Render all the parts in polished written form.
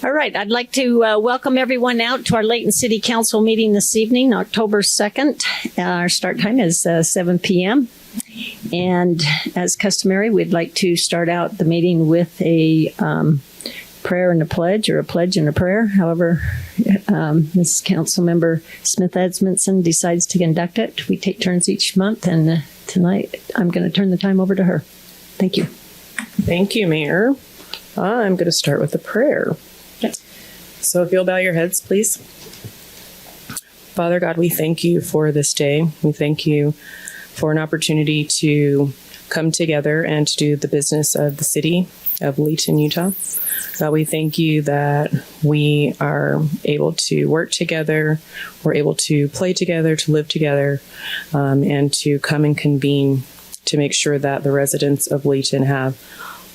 All right. I'd like to welcome everyone out to our Layton City Council meeting this evening, October 2nd. Our start time is 7 p.m. And as customary, we'd like to start out the meeting with a prayer and a pledge, or a pledge and a prayer. However, Ms. Councilmember Smith Edmondson decides to conduct it. We take turns each month, and tonight I'm going to turn the time over to her. Thank you. Thank you, Mayor. I'm going to start with a prayer. Okay. So if you'll bow your heads, please. Father God, we thank you for this day. We thank you for an opportunity to come together and to do the business of the city of Layton, Utah. God, we thank you that we are able to work together, we're able to play together, to live together, and to come and convene to make sure that the residents of Layton have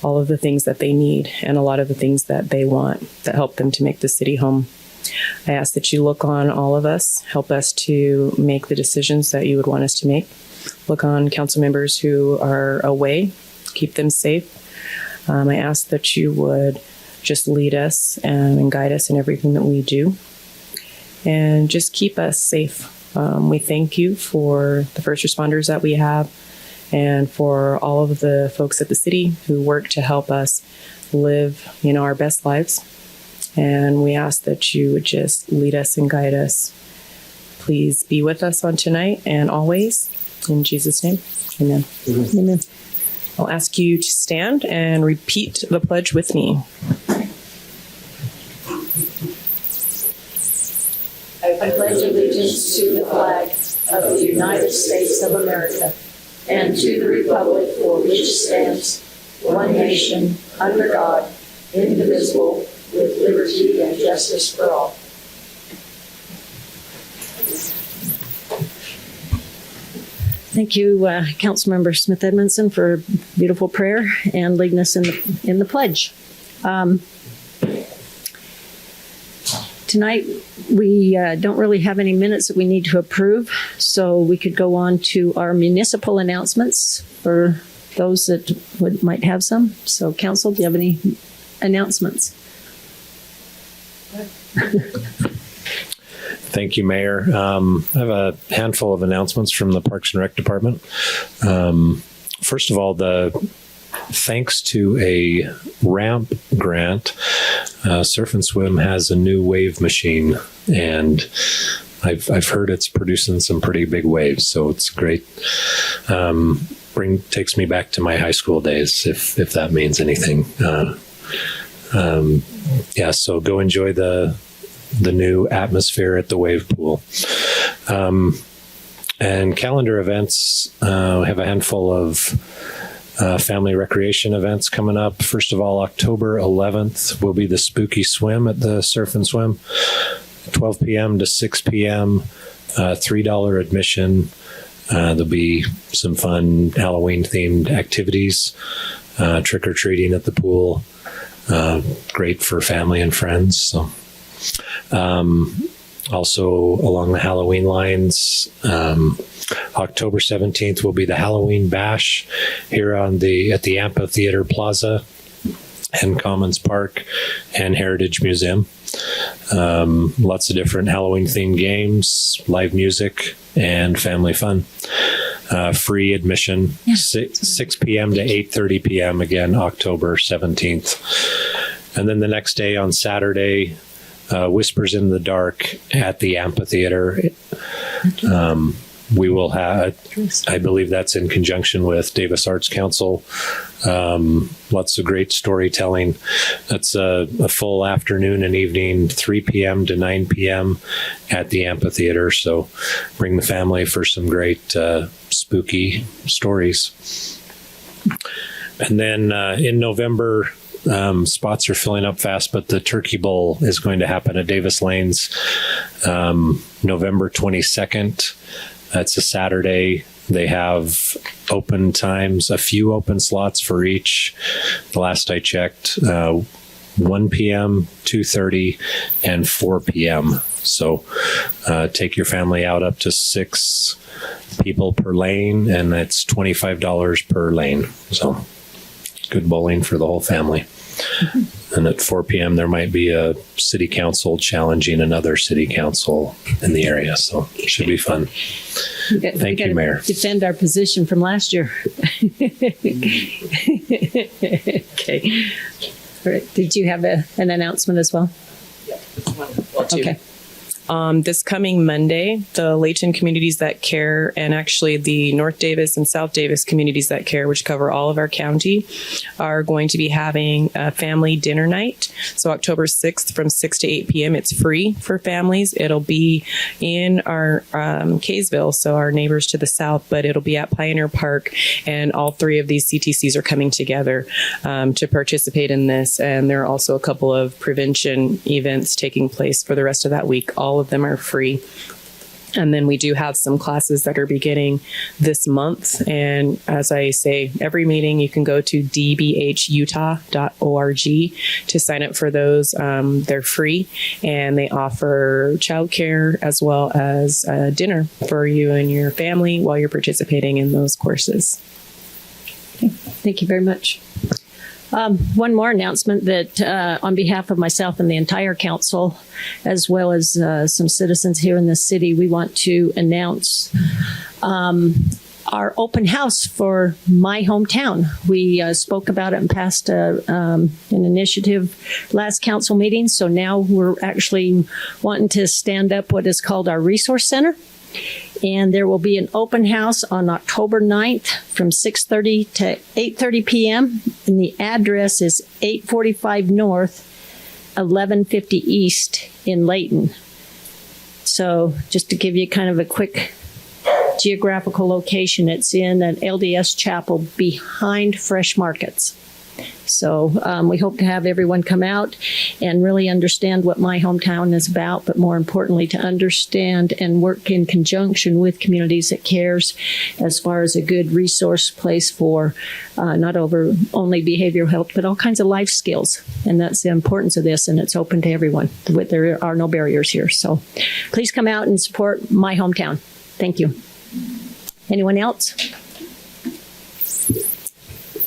all of the things that they need and a lot of the things that they want that help them to make the city home. I ask that you look on all of us, help us to make the decisions that you would want us to make. Look on council members who are away, keep them safe. I ask that you would just lead us and guide us in everything that we do and just keep us safe. We thank you for the first responders that we have, and for all of the folks at the city who work to help us live, our best lives. And we ask that you would just lead us and guide us. Please be with us on tonight and always. In Jesus' name, amen. Mm-hmm. Amen. I'll ask you to stand and repeat the pledge with me. I pledge allegiance to the flag of the United States of America and to the republic for which stands one nation, under God, indivisible, with liberty and justice for all. Thank you, Councilmember Smith Edmondson, for a beautiful prayer and leading us in the pledge. Tonight, we don't really have any minutes that we need to approve, so we could go on to our municipal announcements for those that might have some. So, Council, do you have any announcements? Thank you, Mayor. I have a handful of announcements from the Parks and Rec Department. First of all, thanks to a ramp grant, Surf and Swim has a new wave machine, and I've heard it's producing some pretty big waves, so it's great. Takes me back to my high school days, if that means anything. So go enjoy the new atmosphere at the wave pool. And calendar events, we have a handful of family recreation events coming up. First of all, October 11th will be the Spooky Swim at the Surf and Swim, 12 p.m. to 6 p.m., $3 admission. There'll be some fun Halloween-themed activities, trick-or-treating at the pool. Great for family and friends. So, also along the Halloween lines, October 17th will be the Halloween Bash here at the Amphitheater Plaza and Commons Park and Heritage Museum. Lots of different Halloween-themed games, live music, and family fun. Free admission, 6 p.m. to 8:30 p.m. Again, October 17th. And then the next day on Saturday, Whispers in the Dark at the Amphitheater. We will have, I believe that's in conjunction with Davis Arts Council. Lots of great storytelling. That's a full afternoon and evening, 3 p.m. to 9 p.m. at the Amphitheater. So bring the family for some great spooky stories. And then in November, spots are filling up fast, but the Turkey Bowl is going to happen at Davis Lanes November 22nd. That's a Saturday. They have open times, a few open slots for each. The last I checked, 1 p.m., 2:30, and 4 p.m. So take your family out up to 6 people per lane, and that's $25 per lane. So good bowling for the whole family. And at 4 p.m., there might be a city council challenging another city council in the area. So it should be fun. Thank you, Mayor. Defend our position from last year. Okay. All right. Did you have an announcement as well? Okay. This coming Monday, the Layton Communities That Care and actually the North Davis and South Davis Communities That Care, which cover all of our county, are going to be having a family dinner night. So October 6th from 6 to 8 p.m. It's free for families. It'll be in our Kaysville, so our neighbors to the south, but it'll be at Pioneer Park. And all three of these CTCs are coming together to participate in this. And there are also a couple of prevention events taking place for the rest of that week. All of them are free. And then we do have some classes that are beginning this month. And as I say, every meeting you can go to dbhutah.org to sign up for those. They're free and they offer childcare as well as dinner for you and your family while you're participating in those courses. Okay. Thank you very much. One more announcement that on behalf of myself and the entire council, as well as some citizens here in the city, we want to announce our open house for my hometown. We spoke about it and passed an initiative last council meeting. So now we're actually wanting to stand up what is called our resource center. And there will be an open house on October 9th from 6:30 to 8:30 p.m. And the address is 845 North, 1150 East in Layton. So just to give you kind of a quick geographical location, it's in an LDS chapel behind Fresh Markets. So we hope to have everyone come out and really understand what my hometown is about, but more importantly, to understand and work in conjunction with Communities That Cares as far as a good resource place for not only behavioral health, but all kinds of life skills. And that's the importance of this, and it's open to everyone. There are no barriers here. So please come out and support my hometown. Thank you. Anyone else?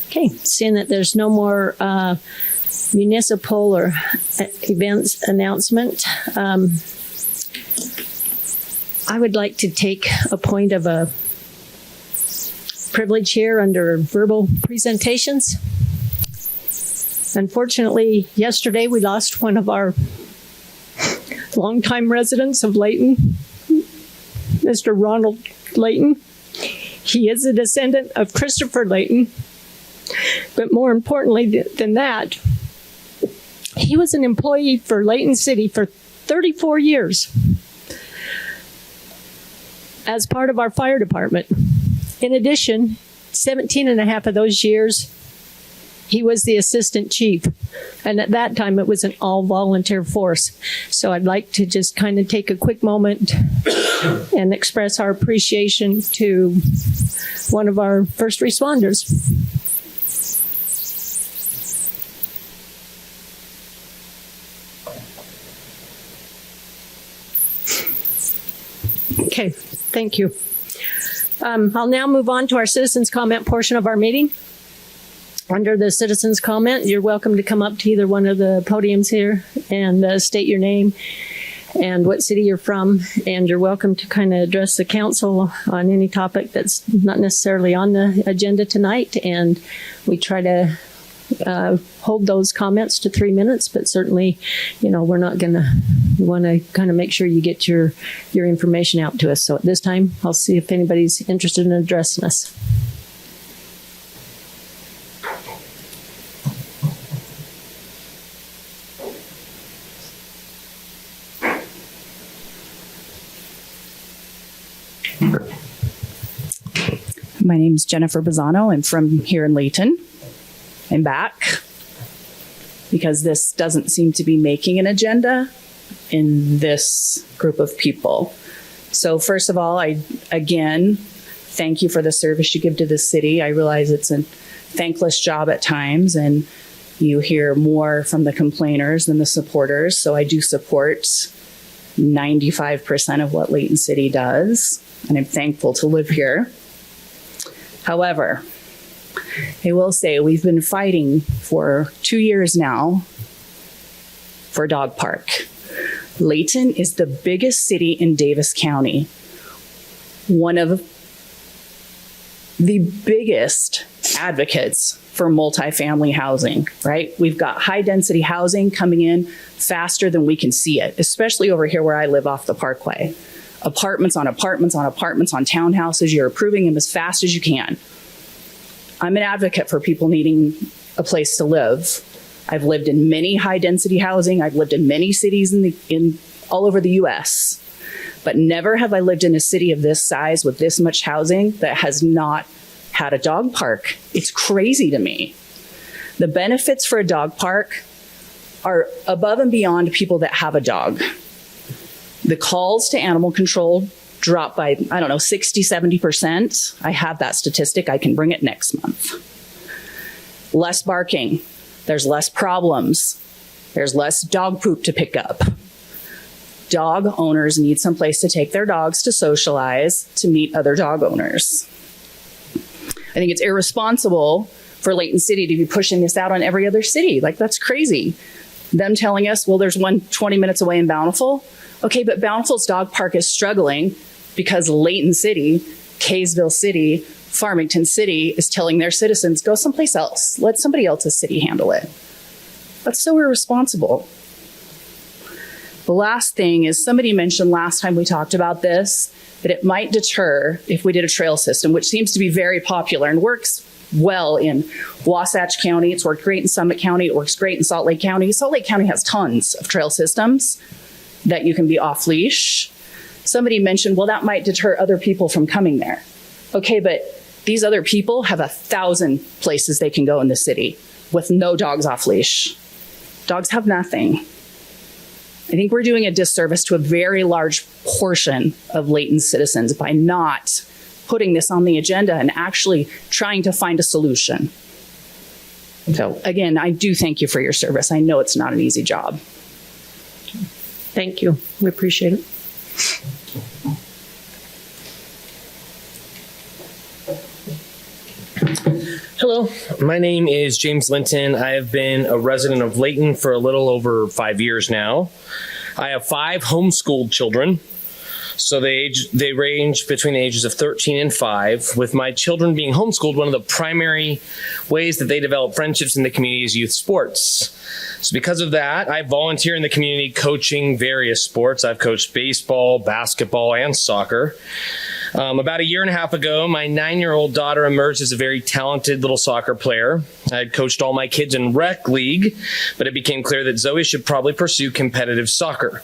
Okay, seeing that there's no more municipal or events announcement, I would like to take a point of a privilege here under verbal presentations. Unfortunately, yesterday we lost one of our longtime residents of Layton, Mr. Ronald Layton. He is a descendant of Christopher Layton. But more importantly than that, he was an employee for Layton City for 34 years as part of our fire department. In addition, 17 and a half of those years, he was the assistant chief. And at that time, it was an all-volunteer force. So I'd like to just kind of take a quick moment and express our appreciation to one of our first responders. Okay, thank you. I'll now move on to our citizens' comment portion of our meeting. Under the citizens' comment, you're welcome to come up to either one of the podiums here and state your name and what city you're from. And you're welcome to kind of address the council on any topic that's not necessarily on the agenda tonight. And we try to hold those comments to 3 minutes, but certainly, we're not going to, we want to kind of make sure you get your information out to us. So at this time, I'll see if anybody's interested in addressing us. My name is Jennifer Bazzano. I'm from here in Layton. I'm back because this doesn't seem to be making an agenda in this group of people. So first of all, I again thank you for the service you give to the city. I realize it's a thankless job at times, and you hear more from the complainers than the supporters. So I do support 95% of what Layton City does, and I'm thankful to live here. However, I will say we've been fighting for 2 years now for a dog park. Layton is the biggest city in Davis County, one of the biggest advocates for multifamily housing, right? We've got high density housing coming in faster than we can see it, especially over here where I live off the Parkway. Apartments on apartments on apartments on townhouses, you're approving them as fast as you can. I'm an advocate for people needing a place to live. I've lived in many high density housing. I've lived in many cities in all over the US, but never have I lived in a city of this size with this much housing that has not had a dog park. It's crazy to me. The benefits for a dog park are above and beyond people that have a dog. The calls to animal control drop by, 60, 70%. I have that statistic. I can bring it next month. Less barking. There's less problems. There's less dog poop to pick up. Dog owners need some place to take their dogs to socialize, to meet other dog owners. I think it's irresponsible for Layton City to be pushing this out on every other city. Like, that's crazy. Them telling us, well, there's one 20 minutes away in Bountiful. Okay, but Bountiful's dog park is struggling because Layton City, Kaysville City, Farmington City is telling their citizens, go someplace else. Let somebody else's city handle it. That's so irresponsible. The last thing is, somebody mentioned last time we talked about this, that it might deter if we did a trail system, which seems to be very popular and works well in Wasatch County. It's worked great in Summit County. It works great in Salt Lake County. Salt Lake County has tons of trail systems that you can be off leash. Somebody mentioned, well, that might deter other people from coming there. Okay, but these other people have 1,000 places they can go in the city with no dogs off leash. Dogs have nothing. I think we're doing a disservice to a very large portion of Layton's citizens by not putting this on the agenda and actually trying to find a solution. So again, I do thank you for your service. I know it's not an easy job. Thank you. We appreciate it. Hello, my name is James Linton. I have been a resident of Layton for a little over 5 years now. I have 5 homeschooled children, so they range between the ages of 13 and 5. With my children being homeschooled, one of the primary ways that they develop friendships in the community is youth sports. So because of that, I volunteer in the community coaching various sports. I've coached baseball, basketball, and soccer. About a year and a half ago, my 9-year-old daughter emerged as a very talented little soccer player. I had coached all my kids in rec league, but it became clear that Zoe should probably pursue competitive soccer.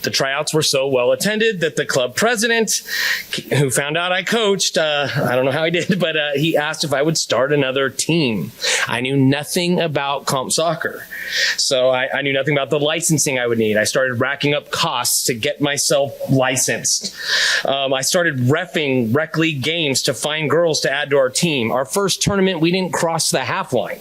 The tryouts were so well attended that the club president, who found out I coached, I don't know how he did, but he asked if I would start another team. I knew nothing about comp soccer, so I knew nothing about the licensing I would need. I started racking up costs to get myself licensed. I started reffing rec league games to find girls to add to our team. Our first tournament, we didn't cross the half line.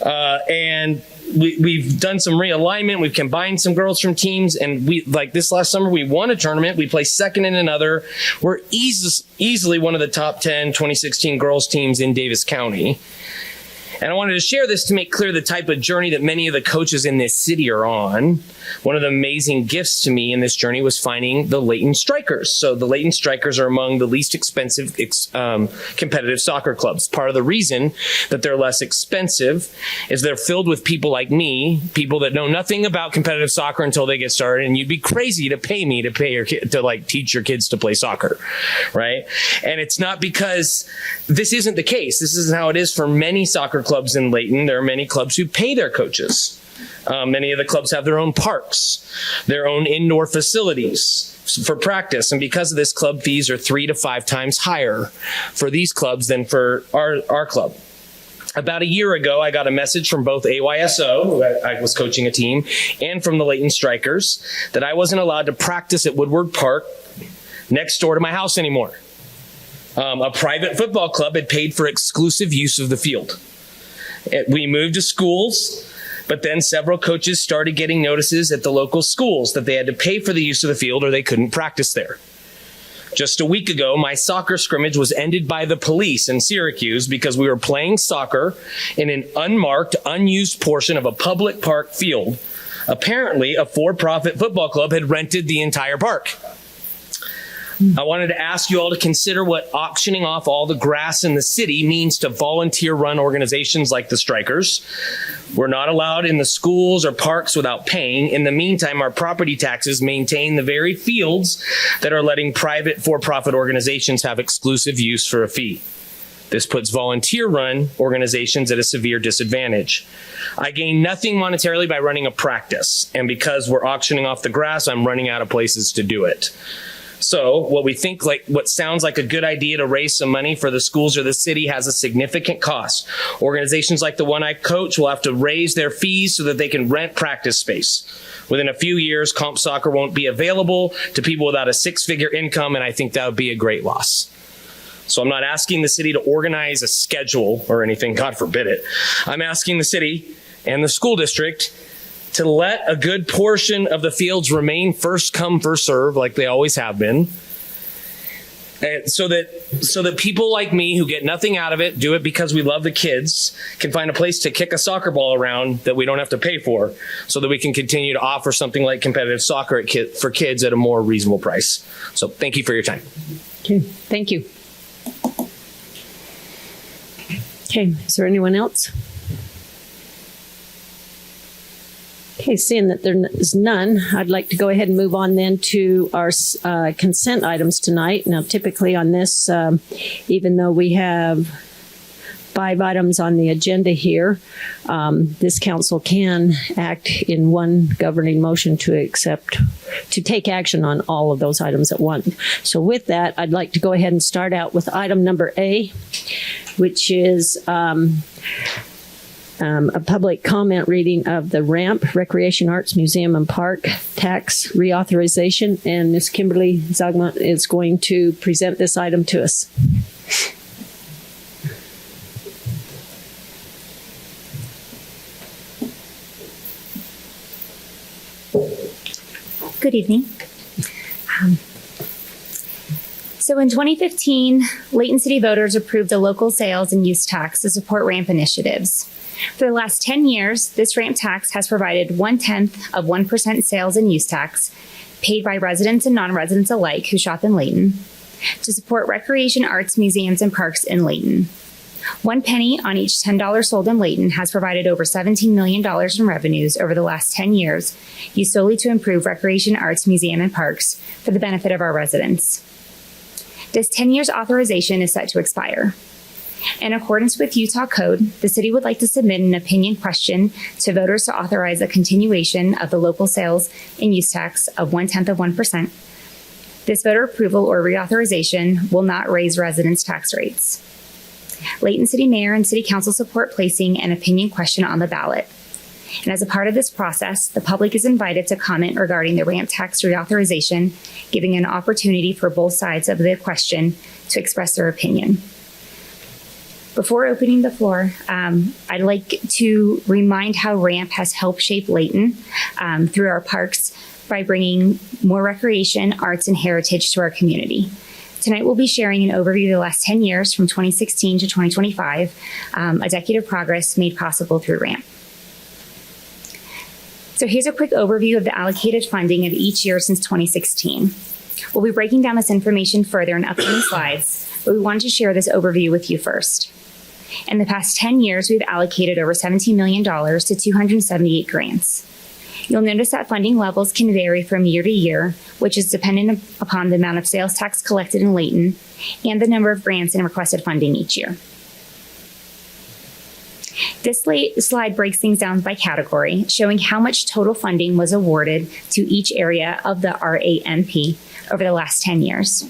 And we've done some realignment. We've combined some girls from teams, and like this last summer, we won a tournament. We placed second in another. We're easily one of the top 10 2016 girls teams in Davis County. And I wanted to share this to make clear the type of journey that many of the coaches in this city are on. One of the amazing gifts to me in this journey was finding the Layton Strikers. So the Layton Strikers are among the least expensive competitive soccer clubs. Part of the reason that they're less expensive is they're filled with people like me, people that know nothing about competitive soccer until they get started. And you'd be crazy to pay me to pay your kid to like teach your kids to play soccer, right? And it's not because this isn't the case. This isn't how it is for many soccer clubs in Layton. There are many clubs who pay their coaches. Many of the clubs have their own parks, their own indoor facilities for practice. And because of this, club fees are 3 to 5 times higher for these clubs than for our club. About a year ago, I got a message from both AYSO, who I was coaching a team, and from the Layton Strikers that I wasn't allowed to practice at Woodward Park next door to my house anymore. A private football club had paid for exclusive use of the field. We moved to schools, but then several coaches started getting notices at the local schools that they had to pay for the use of the field or they couldn't practice there. Just a week ago, my soccer scrimmage was ended by the police in Syracuse because we were playing soccer in an unmarked, unused portion of a public park field. Apparently, a for-profit football club had rented the entire park. I wanted to ask you all to consider what auctioning off all the grass in the city means to volunteer-run organizations like the Strikers. We're not allowed in the schools or parks without paying. In the meantime, our property taxes maintain the very fields that are letting private for-profit organizations have exclusive use for a fee. This puts volunteer-run organizations at a severe disadvantage. I gain nothing monetarily by running a practice, and because we're auctioning off the grass, I'm running out of places to do it. So what sounds like a good idea to raise some money for the schools or the city has a significant cost. Organizations like the one I coach will have to raise their fees so that they can rent practice space. Within a few years, comp soccer won't be available to people without a six-figure income, and I think that would be a great loss. So I'm not asking the city to organize a schedule or anything, God forbid it. I'm asking the city and the school district to let a good portion of the fields remain first come, first serve, like they always have been. And so that people like me who get nothing out of it, do it because we love the kids, can find a place to kick a soccer ball around that we don't have to pay for, so that we can continue to offer something like competitive soccer for kids at a more reasonable price. So thank you for your time. Okay, thank you. Okay, is there anyone else? Okay, seeing that there is none, I'd like to go ahead and move on then to our consent items tonight. Now, typically on this, even though we have 5 items on the agenda here, this council can act in one governing motion to take action on all of those items at once. So with that, I'd like to go ahead and start out with item number A, which is a public comment reading of the RAMP, Recreation Arts Museum and Park tax reauthorization. And Ms. Kimberly Zagma is going to present this item to us. Good evening. So in 2015, Layton City voters approved a local sales and use tax to support RAMP initiatives. For the last 10 years, this RAMP tax has provided 0.1% of 1% sales and use tax paid by residents and non-residents alike who shop in Layton to support recreation, arts, museums, and parks in Layton. 1 penny on each $10 sold in Layton has provided over $17 million in revenues over the last 10 years, used solely to improve recreation, arts, museum, and parks for the benefit of our residents. This 10 years authorization is set to expire. In accordance with Utah Code, the city would like to submit an opinion question to voters to authorize a continuation of the local sales and use tax of 0.1% of 1%. This voter approval or reauthorization will not raise residents' tax rates. Layton City Mayor and City Council support placing an opinion question on the ballot. And as a part of this process, the public is invited to comment regarding the RAMP tax reauthorization, giving an opportunity for both sides of the question to express their opinion. Before opening the floor, I'd like to remind how RAMP has helped shape Layton through our parks by bringing more recreation, arts, and heritage to our community. Tonight, we'll be sharing an overview of the last 10 years from 2016 to 2025, a decade of progress made possible through RAMP. So here's a quick overview of the allocated funding of each year since 2016. We'll be breaking down this information further in upcoming slides, but we wanted to share this overview with you first. In the past 10 years, we've allocated over $17 million to 278 grants. You'll notice that funding levels can vary from year to year, which is dependent upon the amount of sales tax collected in Layton and the number of grants and requested funding each year. This slide breaks things down by category, showing how much total funding was awarded to each area of the RAMP over the last 10 years.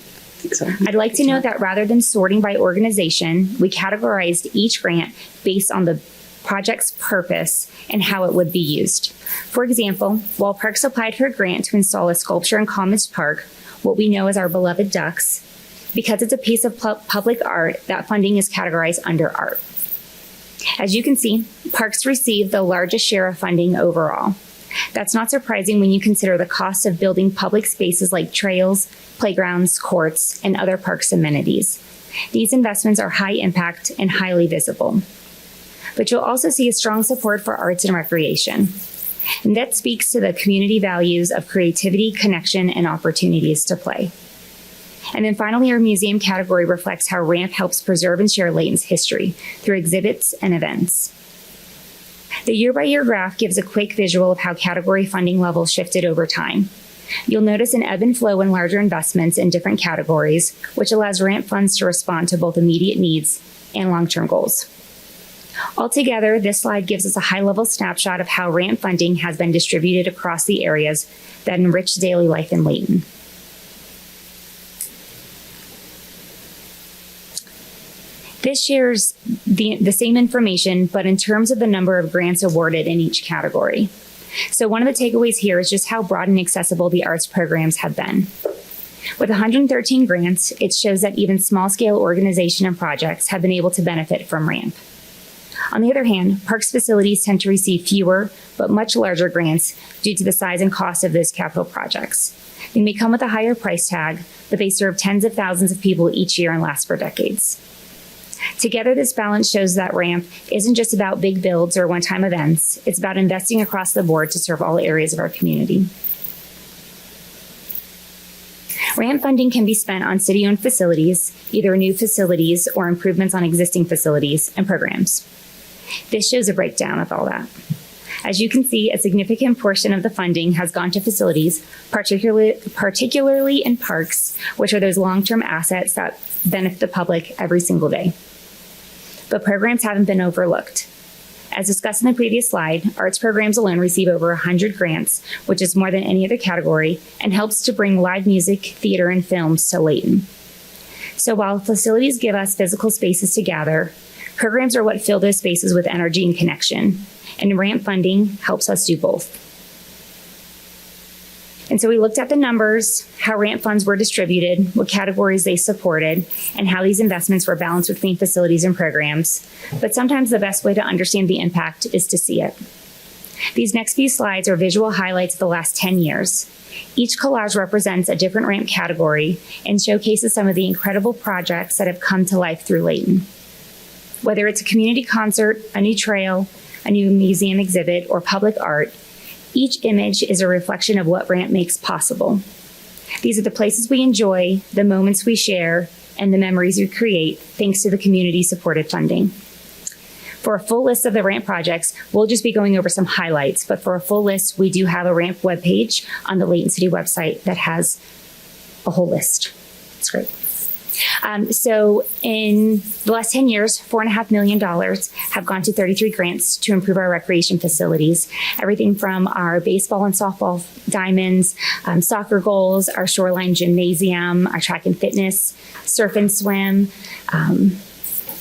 I'd like to note that rather than sorting by organization, we categorized each grant based on the project's purpose and how it would be used. For example, while Parks applied for a grant to install a sculpture in Commons Park, what we know as our beloved ducks, because it's a piece of public art, that funding is categorized under art. As you can see, Parks received the largest share of funding overall. That's not surprising when you consider the cost of building public spaces like trails, playgrounds, courts, and other parks amenities. These investments are high impact and highly visible. But you'll also see a strong support for arts and recreation. And that speaks to the community values of creativity, connection, and opportunities to play. And then finally, our museum category reflects how RAMP helps preserve and share Layton's history through exhibits and events. The year-by-year graph gives a quick visual of how category funding levels shifted over time. You'll notice an ebb and flow in larger investments in different categories, which allows RAMP funds to respond to both immediate needs and long-term goals. Altogether, this slide gives us a high-level snapshot of how RAMP funding has been distributed across the areas that enrich daily life in Layton. This shares the same information, but in terms of the number of grants awarded in each category. So one of the takeaways here is just how broad and accessible the arts programs have been. With 113 grants, it shows that even small-scale organization and projects have been able to benefit from RAMP. On the other hand, parks facilities tend to receive fewer, but much larger grants due to the size and cost of those capital projects. They may come with a higher price tag, but they serve tens of thousands of people each year and last for decades. Together, this balance shows that RAMP isn't just about big builds or one-time events. It's about investing across the board to serve all areas of our community. RAMP funding can be spent on city-owned facilities, either new facilities or improvements on existing facilities and programs. This shows a breakdown of all that. As you can see, a significant portion of the funding has gone to facilities, particularly in parks, which are those long-term assets that benefit the public every single day. But programs haven't been overlooked. As discussed in the previous slide, arts programs alone receive over 100 grants, which is more than any other category, and helps to bring live music, theater, and films to Layton. So while facilities give us physical spaces to gather, programs are what fill those spaces with energy and connection, and RAMP funding helps us do both. And so we looked at the numbers, how RAMP funds were distributed, what categories they supported, and how these investments were balanced between facilities and programs. But sometimes the best way to understand the impact is to see it. These next few slides are visual highlights of the last 10 years. Each collage represents a different RAMP category and showcases some of the incredible projects that have come to life through Layton. Whether it's a community concert, a new trail, a new museum exhibit, or public art, each image is a reflection of what RAMP makes possible. These are the places we enjoy, the moments we share, and the memories we create thanks to the community-supported funding. For a full list of the RAMP projects, we'll just be going over some highlights, but for a full list, we do have a RAMP webpage on the Layton City website that has a whole list. It's great. So in the last 10 years, $4.5 million have gone to 33 grants to improve our recreation facilities. Everything from our baseball and softball diamonds, soccer goals, our shoreline gymnasium, our track and fitness, surf and swim,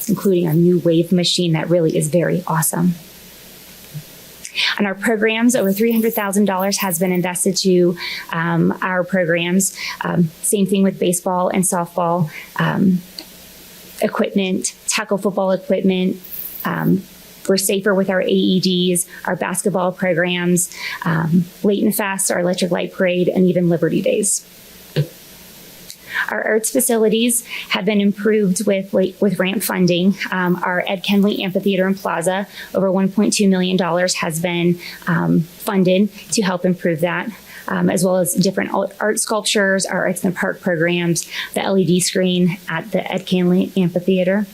including our new wave machine that really is very awesome. On our programs, over $300,000 has been invested to our programs. Same thing with baseball and softball equipment, tackle football equipment. We're safer with our AEDs, our basketball programs, Layton Fest, our electric light parade, and even Liberty Days. Our arts facilities have been improved with RAMP funding. Our Ed Kenley Amphitheater and Plaza, over $1.2 million has been funded to help improve that, as well as different art sculptures, our Arts in the Park programs, the LED screen at the Ed Kenley Amphitheater.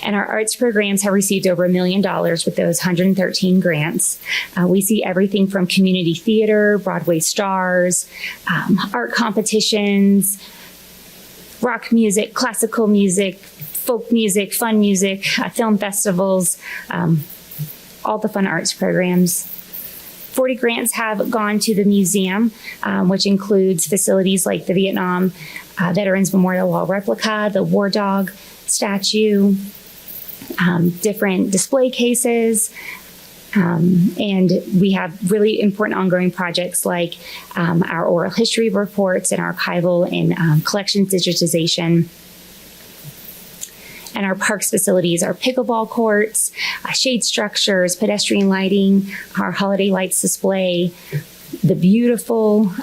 And our arts programs have received over $1 million with those 113 grants. We see everything from community theater, Broadway stars, art competitions, rock music, classical music, folk music, fun music, film festivals, all the fun arts programs. 40 grants have gone to the museum, which includes facilities like the Vietnam Veterans Memorial Wall replica, the War Dog statue, different display cases, and we have really important ongoing projects like our oral history reports and archival and collections digitization. And our parks facilities are pickleball courts, shade structures, pedestrian lighting, our holiday lights display, the beautiful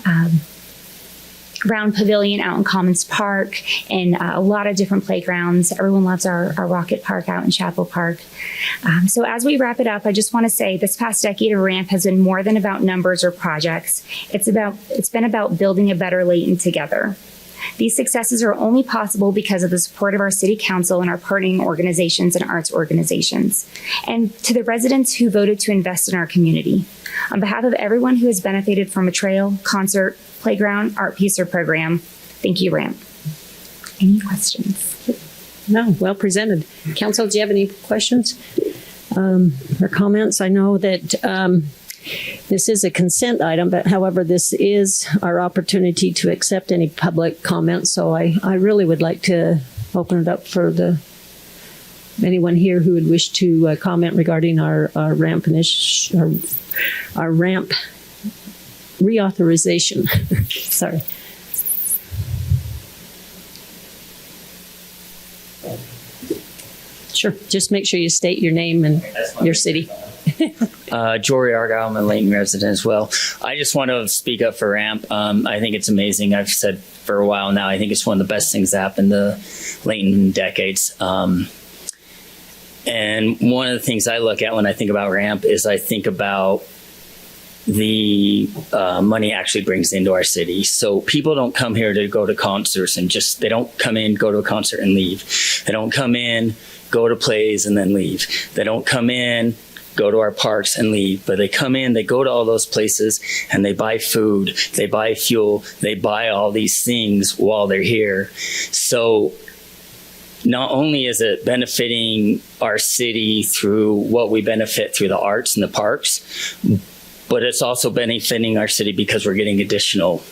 round pavilion out in Commons Park, and a lot of different playgrounds. Everyone loves our Rocket Park out in Chapel Park. So as we wrap it up, I just want to say this past decade of RAMP has been more than about numbers or projects. It's been about building a better Layton together. These successes are only possible because of the support of our city council and our partnering organizations and arts organizations, and to the residents who voted to invest in our community. On behalf of everyone who has benefited from a trail, concert, playground, art piece, or program, thank you, RAMP. Any questions? No, well presented. Council, do you have any questions or comments? I know that this is a consent item, but however, this is our opportunity to accept any public comments. So I really would like to open it up for anyone here who would wish to comment regarding our ramp our ramp reauthorization. Sorry. Sure. Just make sure you state your name and your city. Jory Argyle, I'm a Layton resident as well. I just want to speak up for RAMP. I think it's amazing. I've said for a while now, I think it's one of the best things that happened to Layton in decades. And one of the things I look at when I think about RAMP is I think about the money actually brings into our city. So people don't come here to go to concerts and they don't come in, go to a concert and leave. They don't come in, go to plays and then leave. They don't come in, go to our parks and leave, but they come in, they go to all those places and they buy food, they buy fuel, they buy all these things while they're here. So not only is it benefiting our city through what we benefit through the arts and the parks, but it's also benefiting our city because we're getting additional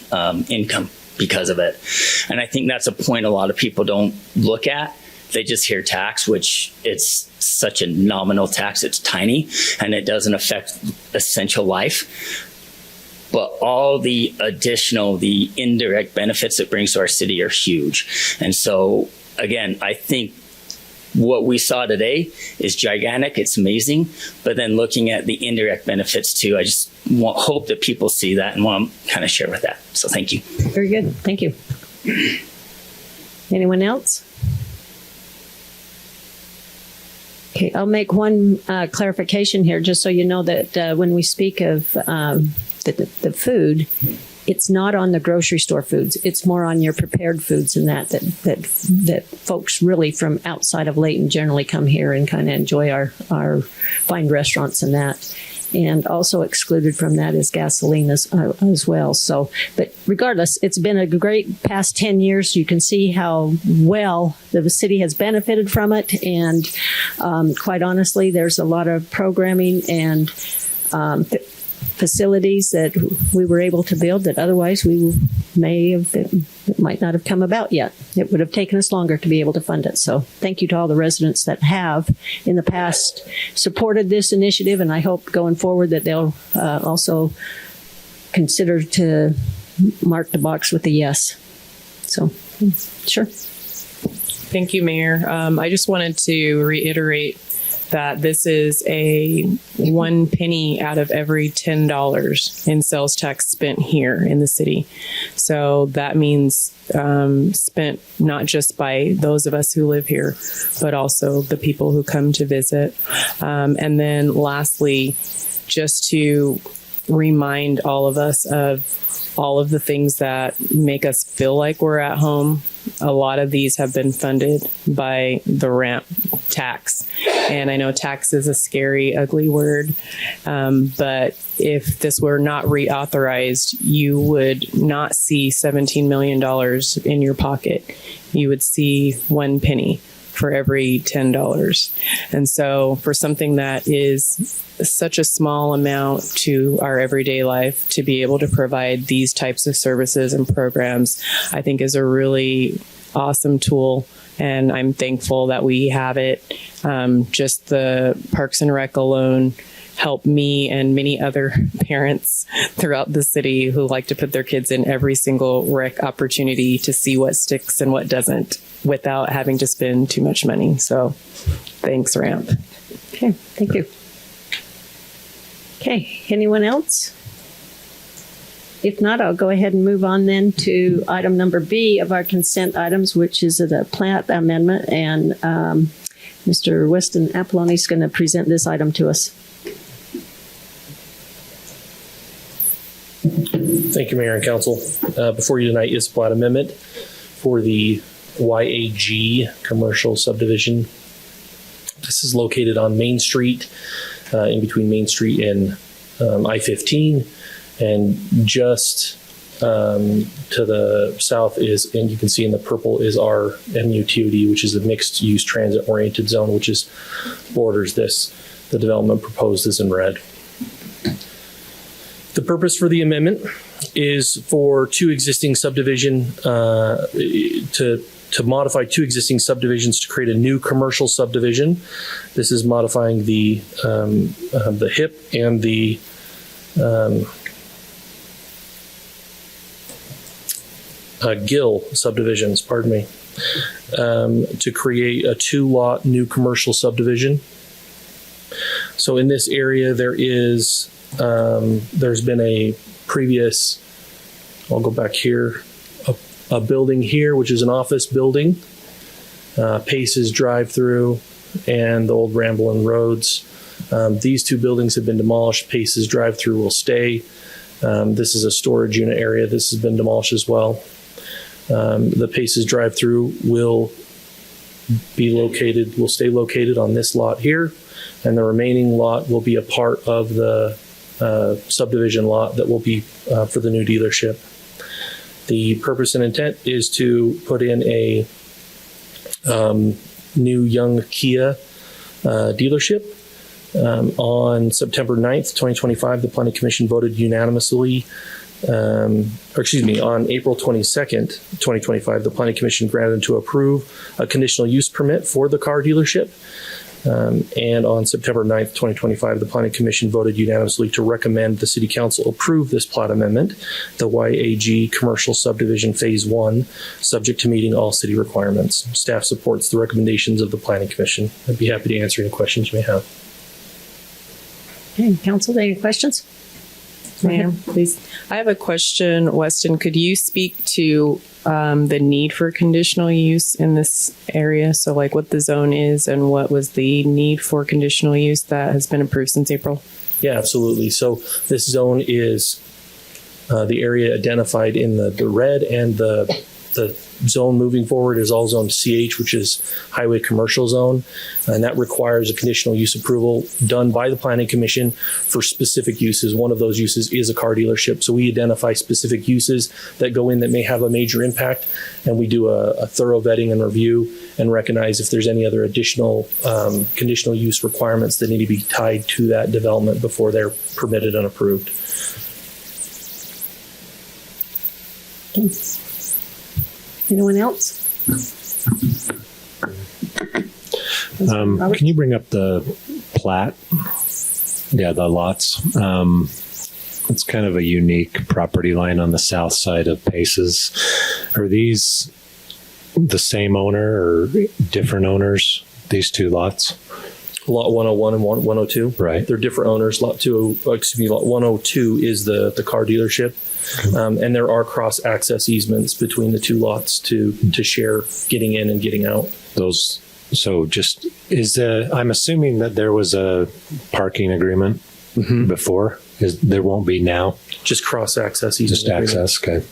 income because of it. And I think that's a point a lot of people don't look at. They just hear tax, which it's such a nominal tax. It's tiny and it doesn't affect essential life. But all the additional, the indirect benefits it brings to our city are huge. And so, again, I think what we saw today is gigantic. It's amazing. But then looking at the indirect benefits too, I just hope that people see that and want to kind of share with that. So thank you. Very good. Thank you. Anyone else? Okay, I'll make one clarification here, just so you know that when we speak of the food, it's not on the grocery store foods. It's more on your prepared foods and that folks really from outside of Layton generally come here and kind of enjoy our fine restaurants and that. And also excluded from that is gasoline as well. So, but regardless, it's been a great past 10 years. You can see how well the city has benefited from it. And quite honestly, there's a lot of programming and facilities that we were able to build that otherwise it might not have come about yet. It would have taken us longer to be able to fund it. So thank you to all the residents that have in the past supported this initiative, and I hope going forward that they'll also consider to mark the box with a yes. So, sure. Thank you, Mayor. I just wanted to reiterate that this is a 1 penny out of every $10 in sales tax spent here in the city. So that means spent not just by those of us who live here, but also the people who come to visit. And then lastly, just to remind all of us of all of the things that make us feel like we're at home. A lot of these have been funded by the ramp tax. And I know tax is a scary, ugly word. But if this were not reauthorized, you would not see $17 million in your pocket. You would see 1 penny for every $10. And so for something that is such a small amount to our everyday life, to be able to provide these types of services and programs, I think is a really awesome tool, and I'm thankful that we have it. Just the Parks and Rec alone help me and many other parents throughout the city who like to put their kids in every single rec opportunity to see what sticks and what doesn't without having to spend too much money. So thanks, Ramp. Okay, thank you. Okay, anyone else? If not, I'll go ahead and move on then to item number B of our consent items, which is the plat amendment. And Mr. Weston Apolloni is going to present this item to us. Thank you, Mayor and Council. Before you tonight is a plat amendment for the YAG commercial subdivision. This is located on Main Street, in between Main Street and I-15, and just to the south is, and you can see in the purple, is our MUTOD, which is a mixed use transit oriented zone, which is borders this. The development proposed is in red. The purpose for the amendment is for two existing subdivision to modify two existing subdivisions to create a new commercial subdivision. This is modifying the HIP and the Gill subdivisions, pardon me, to create a 2-lot new commercial subdivision. So in this area, there's been a previous, I'll go back here, a building here, which is an office building, Pace's drive-through, and the old Ramblin' Roads. These two buildings have been demolished. Pace's drive-through will stay. This is a storage unit area. This has been demolished as well. The Pace's drive-through will stay located on this lot here, and the remaining lot will be a part of the subdivision lot that will be for the new dealership. The purpose and intent is to put in a new young Kia dealership. On September 9th, 2025, the Planning Commission voted unanimously, on April 22nd, 2025, the Planning Commission granted to approve a conditional use permit for the car dealership. And on September 9th, 2025, the Planning Commission voted unanimously to recommend the City Council approve this plat amendment, the YAG Commercial Subdivision Phase 1, subject to meeting all city requirements. Staff supports the recommendations of the Planning Commission. I'd be happy to answer any questions you may have. Okay, Council, any questions? Mayor, please. I have a question, Weston. Could you speak to the need for conditional use in this area? So like what the zone is and what was the need for conditional use that has been approved since April? Yeah, absolutely. So this zone is the area identified in the red, and the zone moving forward is all zone CH, which is highway commercial zone. And that requires a conditional use approval done by the Planning Commission for specific uses. One of those uses is a car dealership. So we identify specific uses that go in that may have a major impact, and we do a thorough vetting and review and recognize if there's any other additional conditional use requirements that need to be tied to that development before they're permitted and approved. Anyone else? Can you bring up the plat? Yeah, the lots. It's kind of a unique property line on the south side of Paces. Are these the same owner or different owners, these two lots? Lot 101 and 102. Right. They're different owners. Lot 102 is the car dealership. And there are cross-access easements between the two lots to share getting in and getting out. Those. So just I'm assuming that there was a parking agreement before. There won't be now? Just cross-access easement. Just access, okay.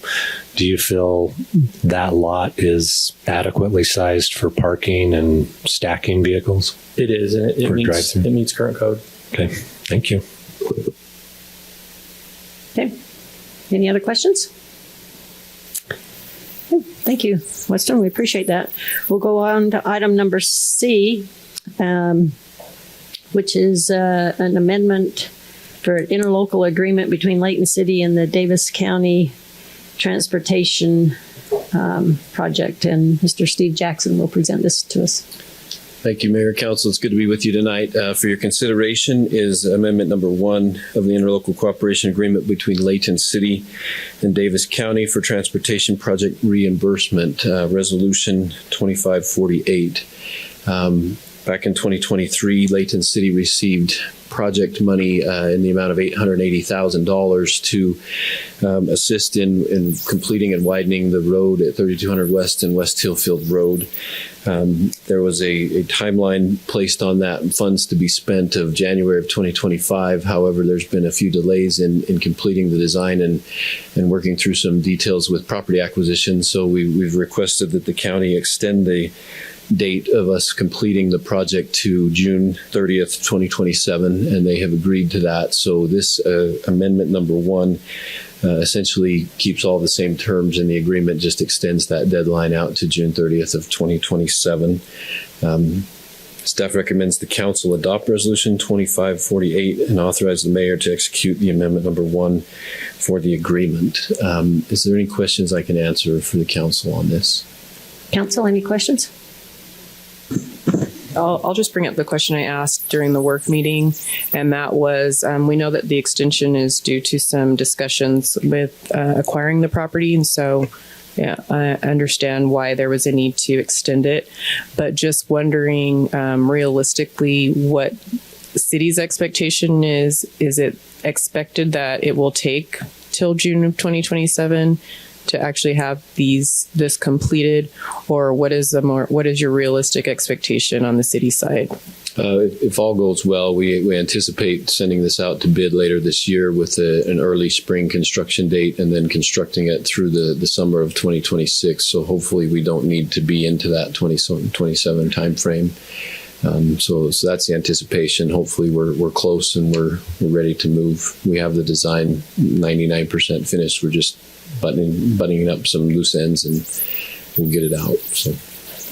Do you feel that lot is adequately sized for parking and stacking vehicles? It is, and it meets current code. Okay, thank you. Okay. Any other questions? Thank you, Weston. We appreciate that. We'll go on to item number C, which is an amendment for an interlocal agreement between Layton City and the Davis County Transportation project. And Mr. Steve Jackson will present this to us. Thank you, Mayor, Council. It's good to be with you tonight. For your consideration is Amendment Number 1 of the Interlocal Cooperation Agreement between Layton City and Davis County for Transportation Project Reimbursement, Resolution 2548. Back in 2023, Layton City received project money in the amount of $880,000 to assist in completing and widening the road at 3200 West and West Hillfield Road. There was a timeline placed on that, funds to be spent of January of 2025. However, there's been a few delays in completing the design and working through some details with property acquisition. So we've requested that the county extend the date of us completing the project to June 30th, 2027, and they have agreed to that. So this amendment number 1 essentially keeps all the same terms in the agreement, just extends that deadline out to June 30th of 2027. Staff recommends the council adopt resolution 2548 and authorize the mayor to execute the amendment number 1 for the agreement. Is there any questions I can answer for the council on this? Council, any questions? I'll just bring up the question I asked during the work meeting, and that was, we know that the extension is due to some discussions with acquiring the property, and so yeah, I understand why there was a need to extend it, but just wondering realistically what the city's expectation is. Is it expected that it will take till June of 2027 to actually have this completed, or what is your realistic expectation on the city side? If all goes well, we anticipate sending this out to bid later this year with an early spring construction date, and then constructing it through the summer of 2026. So hopefully we don't need to be into that 2027 timeframe. So that's the anticipation. Hopefully we're close and we're ready to move. We have the design 99% finished. We're just buttoning up some loose ends, and we'll get it out. So,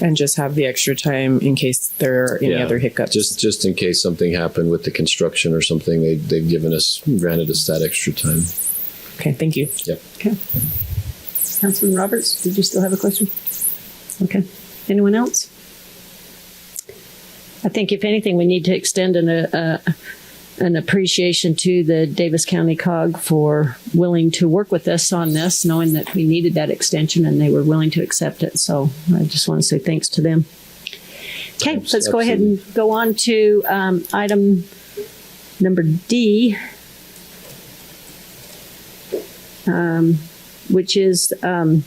and just have the extra time in case there are any other hiccups. Just in case something happened with the construction or something, they've granted us that extra time. Okay, thank you. Yep. Okay. Councilman Roberts, did you still have a question? Okay. Anyone else? I think if anything, we need to extend an appreciation to the Davis County COG for willing to work with us on this, knowing that we needed that extension and they were willing to accept it. So I just want to say thanks to them. Okay, let's go ahead and go on to item number D, which is another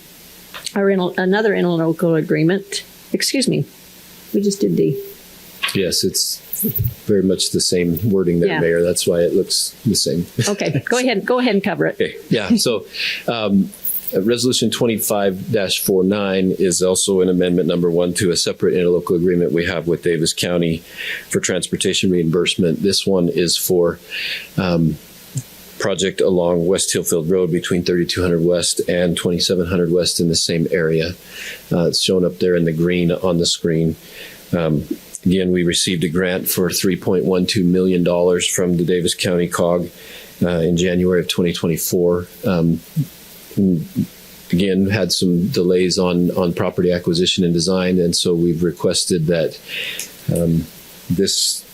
interlocal agreement. Excuse me, we just did D. Yes, it's very much the same wording there, Yeah. Mayor. That's why it looks the same. Okay, go ahead and cover it. Okay, yeah. So Resolution 25-49 is also an amendment number 1 to a separate interlocal agreement we have with Davis County for transportation reimbursement. This one is for project along West Hillfield Road between 3200 West and 2700 West in the same area. It's shown up there in the green on the screen. Again, we received a grant for $3.12 million from the Davis County COG in January of 2024. Again, had some delays on property acquisition and design, and so we've requested that this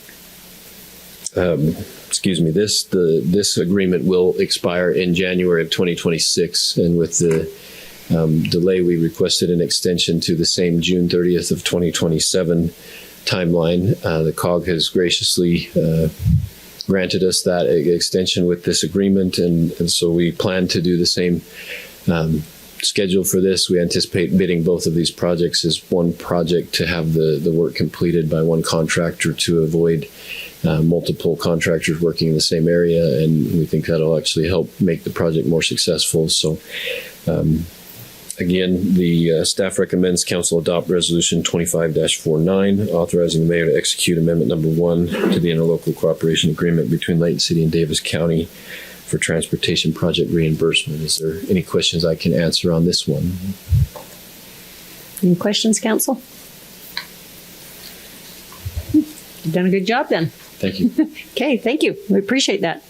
agreement will expire in January of 2026, and with the delay, we requested an extension to the same June 30th of 2027 timeline. The COG has graciously granted us that extension with this agreement, and so we plan to do the same schedule for this. We anticipate bidding both of these projects as one project to have the work completed by one contractor to avoid multiple contractors working in the same area, and we think that'll actually help make the project more successful. So again, the staff recommends council adopt resolution 25-49, authorizing the mayor to execute amendment number 1 to the interlocal cooperation agreement between Layton City and Davis County for transportation project reimbursement. Is there any questions I can answer on this one? Any questions, council? You've done a good job then. Thank you. Okay, thank you. We appreciate that.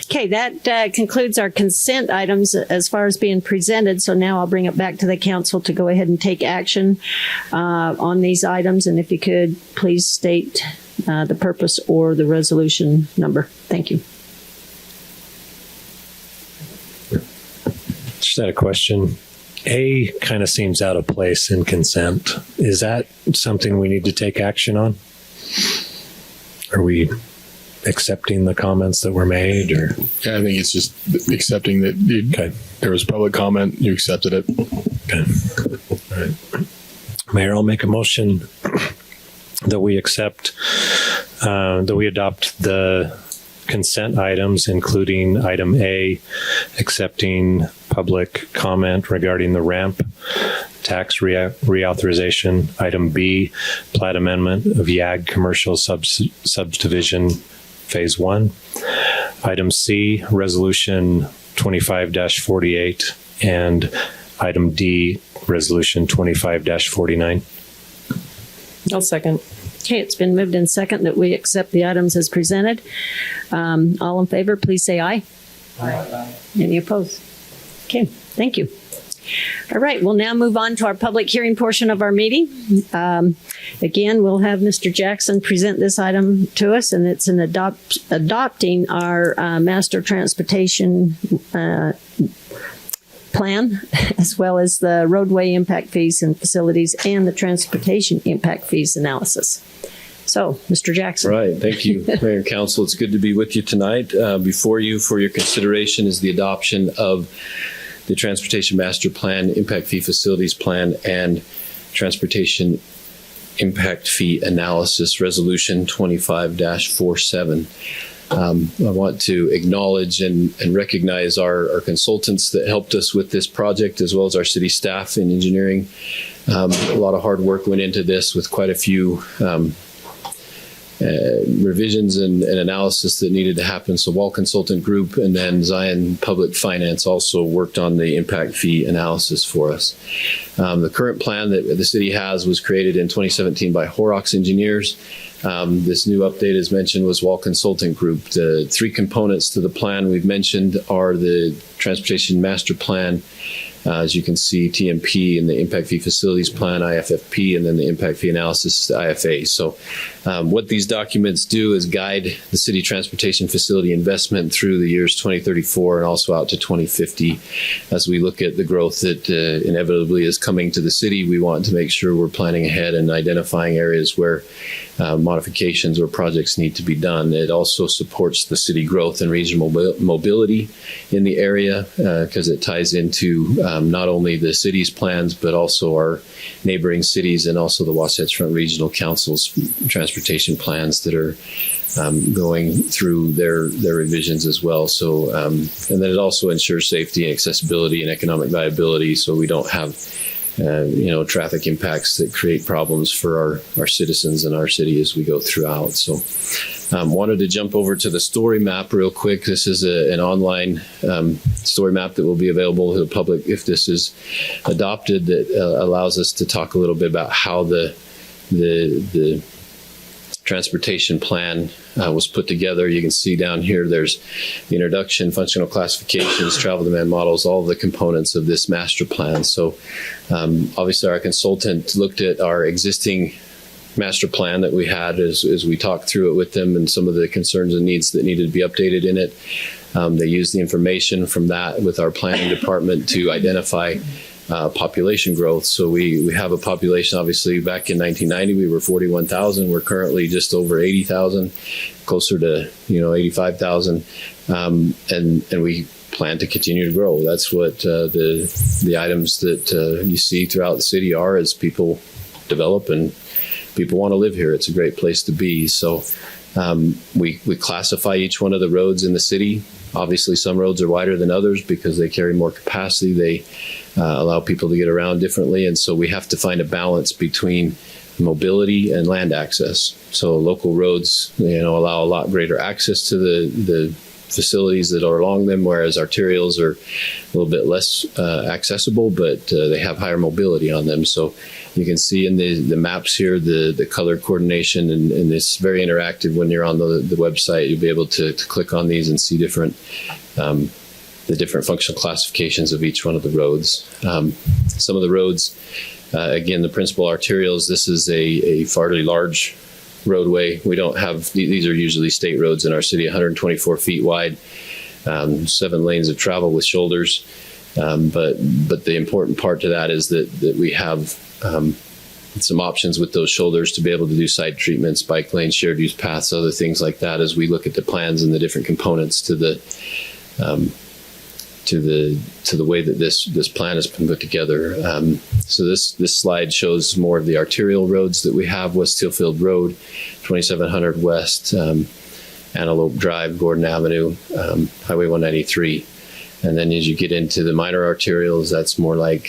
Okay, that concludes our consent items as far as being presented. So now I'll bring it back to the council to go ahead and take action on these items. And if you could, please state the purpose or the resolution number. Thank you. Just had a question. A kind of seems out of place in consent. Is that something we need to take action on? Are we accepting the comments that were made, or? Yeah, I think it's just accepting that there was public comment, you accepted it. Okay. All right. Mayor, I'll make a motion that we accept, that we adopt the consent items, including item A, accepting public comment regarding the ramp tax reauthorization. Item B, plat amendment of YAG commercial subdivision phase 1. Item C, resolution 25-48, and item D, resolution 25-49. I'll second. Okay, it's been moved in second that we accept the items as presented. All in favor, please say aye. Aye. Any opposed? Okay, thank you. All right, we'll now move on to our public hearing portion of our meeting. Again, we'll have Mr. Jackson present this item to us, and it's an adopting our master transportation plan, as well as the roadway impact fees and facilities and the transportation impact fees analysis. So, Mr. Jackson. Right. Thank you, Mayor and Council. It's good to be with you tonight. Before you, for your consideration, is the adoption of the Transportation Master Plan, Impact Fee Facilities Plan, and Transportation Impact Fee Analysis Resolution 25-47. I want to acknowledge and recognize our consultants that helped us with this project, as well as our city staff in engineering. A lot of hard work went into this with quite a few revisions and analysis that needed to happen. So Wall Consultant Group and then Zion Public Finance also worked on the impact fee analysis for us. The current plan that the city has was created in 2017 by Horrocks Engineers. This new update, as mentioned, was Wall Consulting Group. The three components to the plan we've mentioned are the Transportation Master Plan, as you can see, TMP, and the Impact Fee Facilities Plan, IFFP, and then the Impact Fee Analysis, the IFA. So what these documents do is guide the city transportation facility investment through the years 2034 and also out to 2050. As we look at the growth that inevitably is coming to the city, we want to make sure we're planning ahead and identifying areas where modifications or projects need to be done. It also supports the city growth and regional mobility in the area because it ties into not only the city's plans, but also our neighboring cities and also the Wasatch Front Regional Council's transportation plans that are going through their revisions as well. So, and then it also ensures safety and accessibility and economic viability, so we don't have traffic impacts that create problems for our citizens and our city as we go throughout. So wanted to jump over to the story map real quick. This is an online story map that will be available to the public if this is adopted, that allows us to talk a little bit about how the transportation plan was put together. You can see down here there's the introduction, functional classifications, travel demand models, all of the components of this master plan. So obviously our consultant looked at our existing master plan that we had as we talked through it with them and some of the concerns and needs that needed to be updated in it. They used the information from that with our planning department to identify population growth. So we have a population, obviously back in 1990, we were 41,000. We're currently just over 80,000, closer to, 85,000. And we plan to continue to grow. That's what the items that you see throughout the city are as people develop and people want to live here. It's a great place to be. So we classify each one of the roads in the city. Obviously, some roads are wider than others because they carry more capacity. They allow people to get around differently. And so we have to find a balance between mobility and land access. So local roads, allow a lot greater access to the facilities that are along them, whereas arterials are a little bit less accessible, but they have higher mobility on them. So You can see in the maps here the color coordination, and it's very interactive. When you're on the website, you'll be able to click on these and see different the different functional classifications of each one of the roads. Some of the roads, again, the principal arterials, this is a fairly large roadway. We don't have, these are usually state roads in our city, 124 feet wide, 7 lanes of travel with shoulders. But the important part to that is that we have some options with those shoulders to be able to do side treatments, bike lanes, shared use paths, other things like that, as we look at the plans and the different components to the way that this plan has been put together. So this slide shows more of the arterial roads that we have: West Hillfield Road, 2700 West, Antelope Drive, Gordon Avenue, Highway 193. And then as you get into the minor arterials, that's more like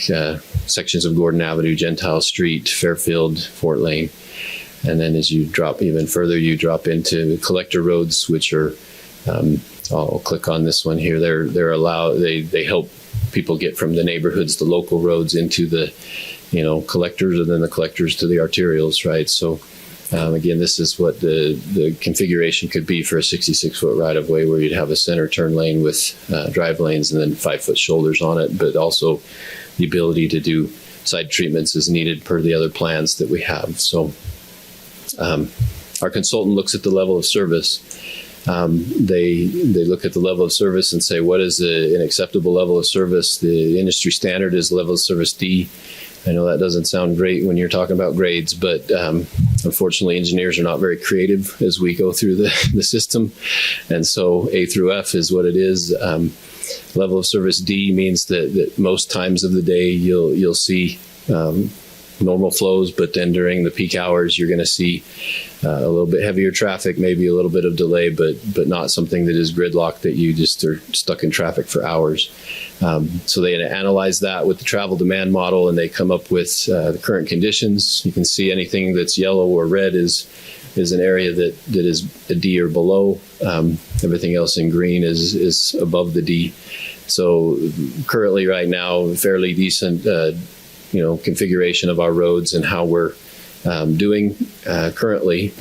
sections of Gordon Avenue, Gentile Street, Fairfield, Fort Lane. And then as you drop even further, you drop into collector roads, which are, I'll click on this one here. They help people get from the neighborhoods, the local roads, into the, collectors, and then the collectors to the arterials, right? So again, this is what the configuration could be for a 66-foot right-of-way, where you'd have a center turn lane with drive lanes and then 5-foot shoulders on it, but also the ability to do side treatments is needed per the other plans that we have. So our consultant looks at the level of service. They look at the level of service and say, what is an acceptable level of service? The industry standard is level of service D. I know that doesn't sound great when you're talking about grades, but unfortunately, engineers are not very creative as we go through the system. And so A through F is what it is. Level of service D means that most times of the day you'll see normal flows, but then during the peak hours, you're going to see a little bit heavier traffic, maybe a little bit of delay, but not something that is gridlocked that you just are stuck in traffic for hours. So they analyze that with the travel demand model, and they come up with the current conditions. You can see anything that's yellow or red is an area that is a D or below. Everything else in green is above the D. So currently, right now, fairly decent configuration of our roads and how we're doing currently.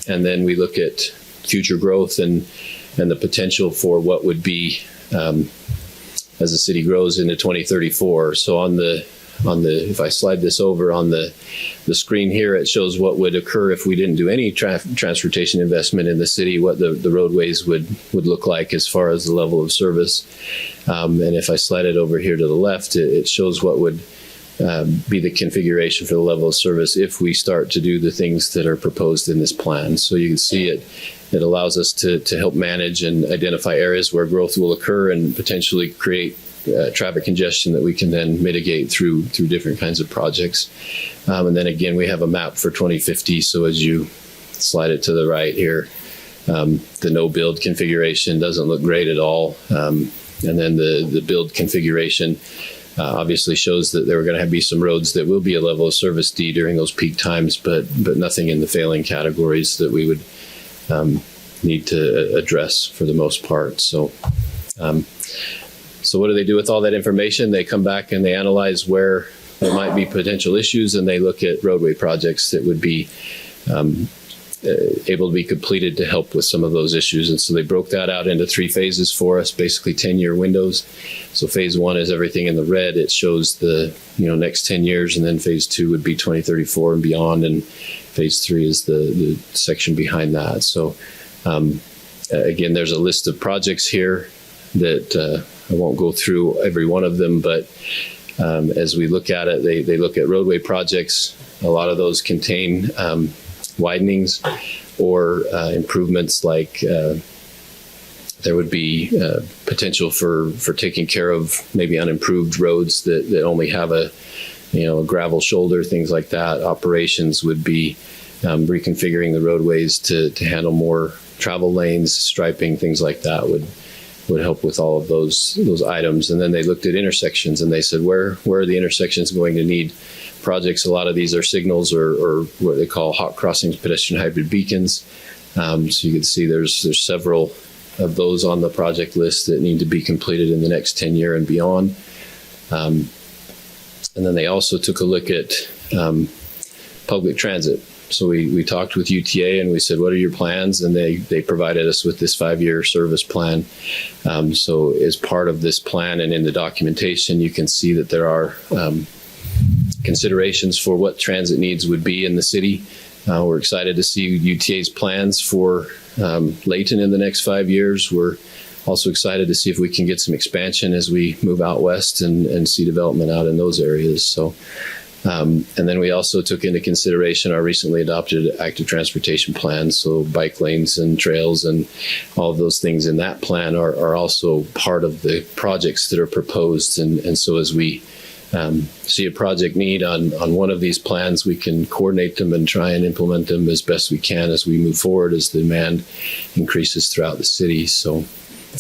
And then we look at future growth and the potential for what would be as the city grows into 2034. So on the if I slide this over on the screen here, it shows what would occur if we didn't do any transportation investment in the city, what the roadways would look like as far as the level of service. And if I slide it over here to the left, it shows what would be the configuration for the level of service if we start to do the things that are proposed in this plan. So you can see it allows us to help manage and identify areas where growth will occur and potentially create traffic congestion that we can then mitigate through different kinds of projects. And then again, we have a map for 2050. So as you slide it to the right here, the no build configuration doesn't look great at all. And then the build configuration obviously shows that there are going to be some roads that will be a level of service D during those peak times, but nothing in the failing categories that we would need to address for the most part. So what do they do with all that information? They come back and they analyze where there might be potential issues, and they look at roadway projects that would be able to be completed to help with some of those issues. And so they broke that out into 3 phases for us, basically 10-year windows. So phase 1 is everything in the red. It shows the next 10 years, and then phase 2 would be 2034 and beyond, and phase 3 is the section behind that. So again, there's a list of projects here that I won't go through every one of them, but as we look at it, they look at roadway projects. A lot of those contain widenings or improvements, like there would be potential for taking care of maybe unimproved roads that only have a gravel shoulder, things like that. Operations would be reconfiguring the roadways to handle more travel lanes, striping, things like that would help with all of those items. And then they looked at intersections, and they said, where are the intersections going to need projects? A lot of these are signals or what they call hot crossings, pedestrian hybrid beacons. So you can see there's several of those on the project list that need to be completed in the next 10 year and beyond. And then they also took a look at public transit. So we talked with UTA and we said, what are your plans? And they provided us with this 5-year service plan. So as part of this plan and in the documentation, you can see that there are considerations for what transit needs would be in the city. We're excited to see UTA's plans for Layton in the next 5 years. We're also excited to see if we can get some expansion as we move out west and see development out in those areas. So, and then we also took into consideration our recently adopted active transportation plan. So bike lanes and trails and all of those things in that plan are also part of the projects that are proposed. And so as we see a project need on one of these plans, we can coordinate them and try and implement them as best we can as we move forward as the demand increases throughout the city. So,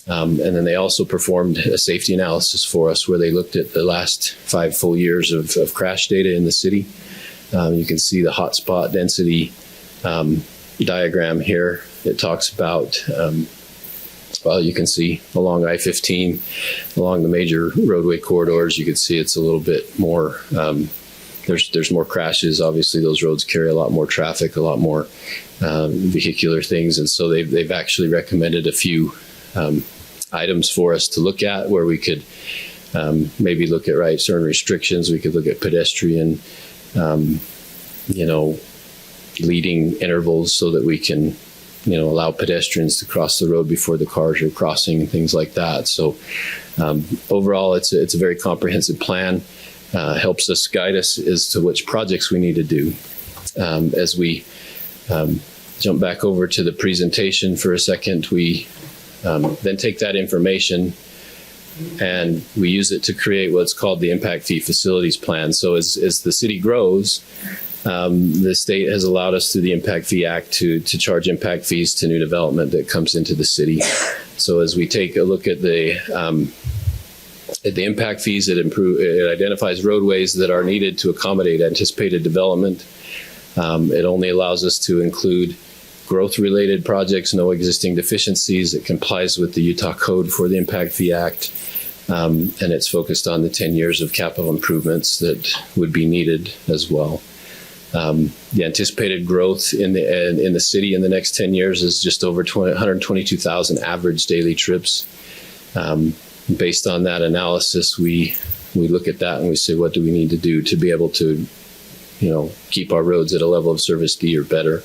and then they also performed a safety analysis for us where they looked at the last 5 full years of crash data in the city. You can see the hotspot density diagram here. It talks about well, you can see along I-15, along the major roadway corridors, you can see it's a little bit more, there's more crashes. Obviously, those roads carry a lot more traffic, a lot more vehicular things. And so they've actually recommended a few items for us to look at where we could maybe look at certain restrictions. We could look at pedestrian, leading intervals so that we can allow pedestrians to cross the road before the cars are crossing and things like that. So overall, it's a very comprehensive plan. Helps us guide us as to which projects we need to do. As we jump back over to the presentation for a second, we then take that information and we use it to create what's called the impact fee facilities plan. So as the city grows, the state has allowed us through the Impact Fee Act to charge impact fees to new development that comes into the city. So as we take a look at the impact fees, it identifies roadways that are needed to accommodate anticipated development. It only allows us to include growth-related projects, no existing deficiencies. It complies with the Utah Code for the Impact Fee Act. And it's focused on the 10 years of capital improvements that would be needed as well. The anticipated growth in the city in the next 10 years is just over 122,000 average daily trips. Based on that analysis, we look at that and we say, what do we need to do to be able to, keep our roads at a level of service D or better?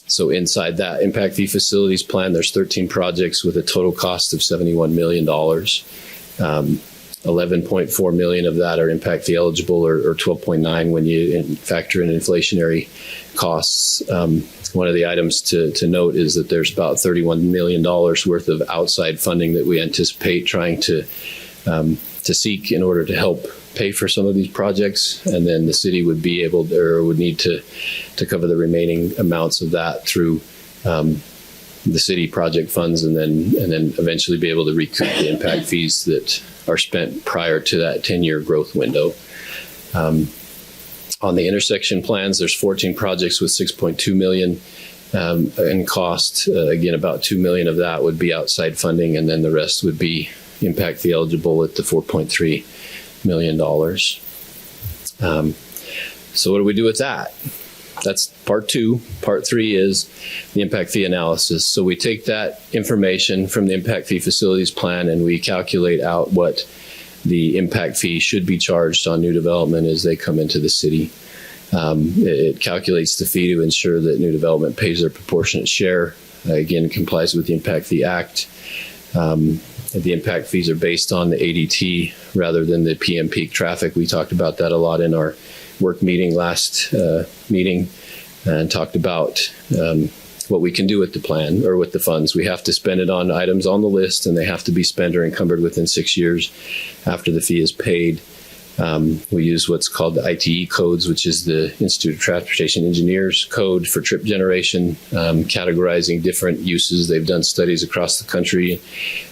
So inside that impact fee facilities plan, there's 13 projects with a total cost of $71 million. 11.4 million of that are impact fee eligible, or 12.9 when you factor in inflationary costs. One of the items to note is that there's about $31 million worth of outside funding that we anticipate trying to seek in order to help pay for some of these projects, and then the city would be able would need to cover the remaining amounts of that through the city project funds, and then eventually be able to recoup the impact fees that are spent prior to that 10-year growth window. On the intersection plans, there's 14 projects with $6.2 million in cost. Again, about $2 million of that would be outside funding, and then the rest would be impact fee eligible at the $4.3 million. So what do we do with that? That's part 2. Part 3 is the impact fee analysis. So we take that information from the impact fee facilities plan and we calculate out what the impact fee should be charged on new development as they come into the city. It calculates the fee to ensure that new development pays their proportionate share. Again, complies with the Impact Fee Act. The impact fees are based on the ADT rather than the PM peak traffic. We talked about that a lot in our work meeting last meeting, and talked about what we can do with the plan or with the funds. We have to spend it on items on the list, and they have to be spent or encumbered within 6 years after the fee is paid. We use what's called the ITE codes, which is the Institute of Transportation Engineers code for trip generation, categorizing different uses. They've done studies across the country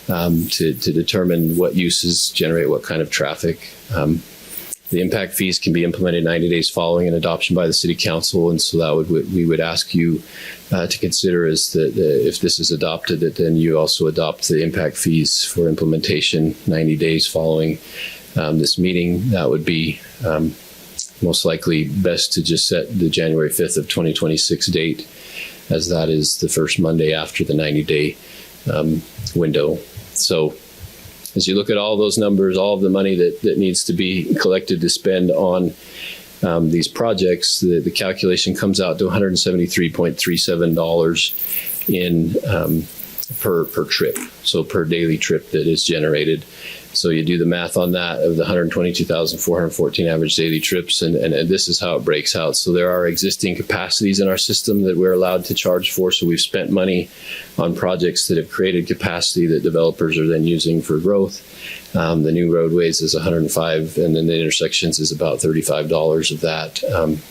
to determine what uses generate what kind of traffic. The impact fees can be implemented 90 days following an adoption by the City Council, and so that we would ask you to consider is that if this is adopted, that then you also adopt the impact fees for implementation 90 days following this meeting. That would be most likely best to just set the January 5th of 2026 date, as that is the first Monday after the 90-day window. So as you look at all those numbers, all of the money that needs to be collected to spend on these projects, the calculation comes out to $173.37 in per trip, so per daily trip that is generated. So you do the math on that of the 122,414 average daily trips, and this is how it breaks out. So there are existing capacities in our system that we're allowed to charge for. So we've spent money on projects that have created capacity that developers are then using for growth. The new roadways is $105, and then the intersections is about $35 of that. And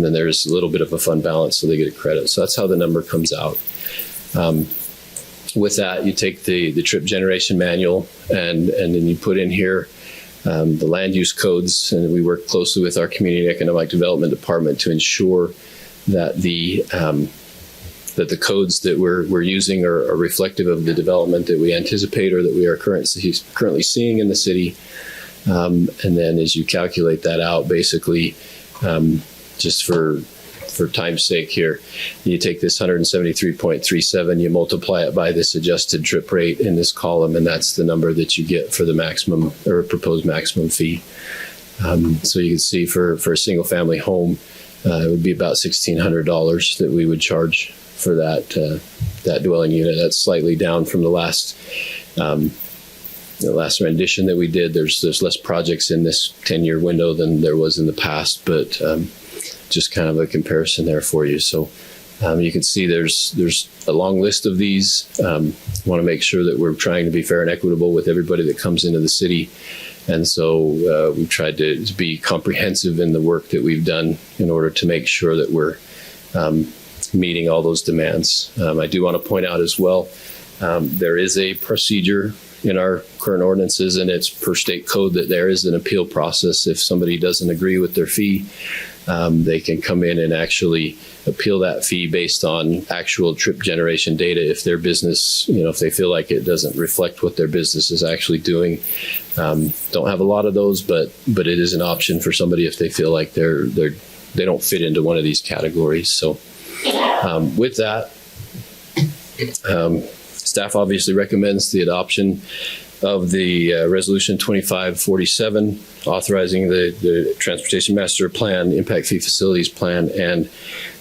then there's a little bit of a fund balance, so they get a credit. So that's how the number comes out. With that, you take the trip generation manual and then you put in here the land use codes, and we work closely with our community and economic development department to ensure that the codes that we're using are reflective of the development that we anticipate or that we are currently seeing in the city. And then as you calculate that out, basically, just for time's sake here, you take this 173.37, you multiply it by this adjusted trip rate in this column, and that's the number that you get for the maximum or proposed maximum fee. So you can see for a single family home, it would be about $1,600 that we would charge for that dwelling unit. That's slightly down from the last rendition that we did. There's less projects in this 10-year window than there was in the past, but just kind of a comparison there for you. So you can see there's a long list of these. Want to make sure that we're trying to be fair and equitable with everybody that comes into the city. And so we've tried to be comprehensive in the work that we've done in order to make sure that we're meeting all those demands. I do want to point out as well, there is a procedure in our current ordinances, and it's per state code that there is an appeal process. If somebody doesn't agree with their fee, they can come in and actually appeal that fee based on actual trip generation data. If their business, if they feel like it doesn't reflect what their business is actually doing, don't have a lot of those, but it is an option for somebody if they feel like they don't fit into one of these categories. So with that, staff obviously recommends the adoption of the Resolution 2547, authorizing the Transportation Master Plan, Impact Fee Facilities Plan, and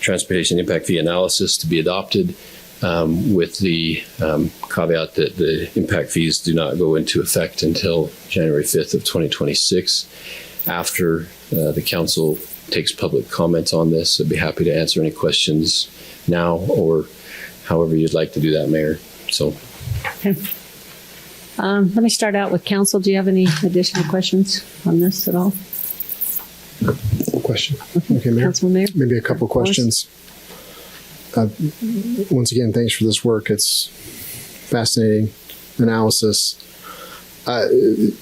Transportation Impact Fee Analysis to be adopted, with the caveat that the impact fees do not go into effect until January 5th of 2026. After the council takes public comments on this, I'd be happy to answer any questions now or however you'd like to do that, Mayor. So. Okay. Let me start out with council. Do you have any additional questions on this at all? Question. Okay, Mayor. Councilman Mayor? Maybe a couple questions. Once again, thanks for this work. It's fascinating analysis.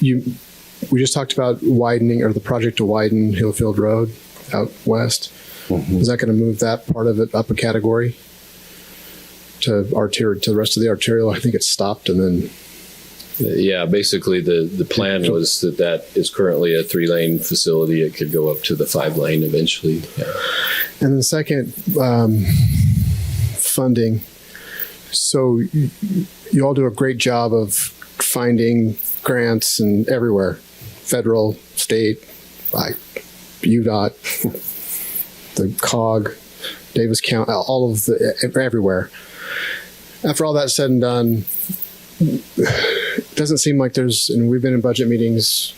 We just talked about widening, or the project to widen Hillfield Road out west. Mm-hmm. Is that going to move that part of it up a category to the rest of the arterial? I think it's stopped and then. Yeah, basically the plan was that is currently a 3-lane facility. It could go up to the 5-lane eventually. Yeah. And then second, funding. So you all do a great job of finding grants and everywhere, federal, state, like UDOT, the COG, Davis County, all of everywhere. After all that's said and done, it doesn't seem like and we've been in budget meetings,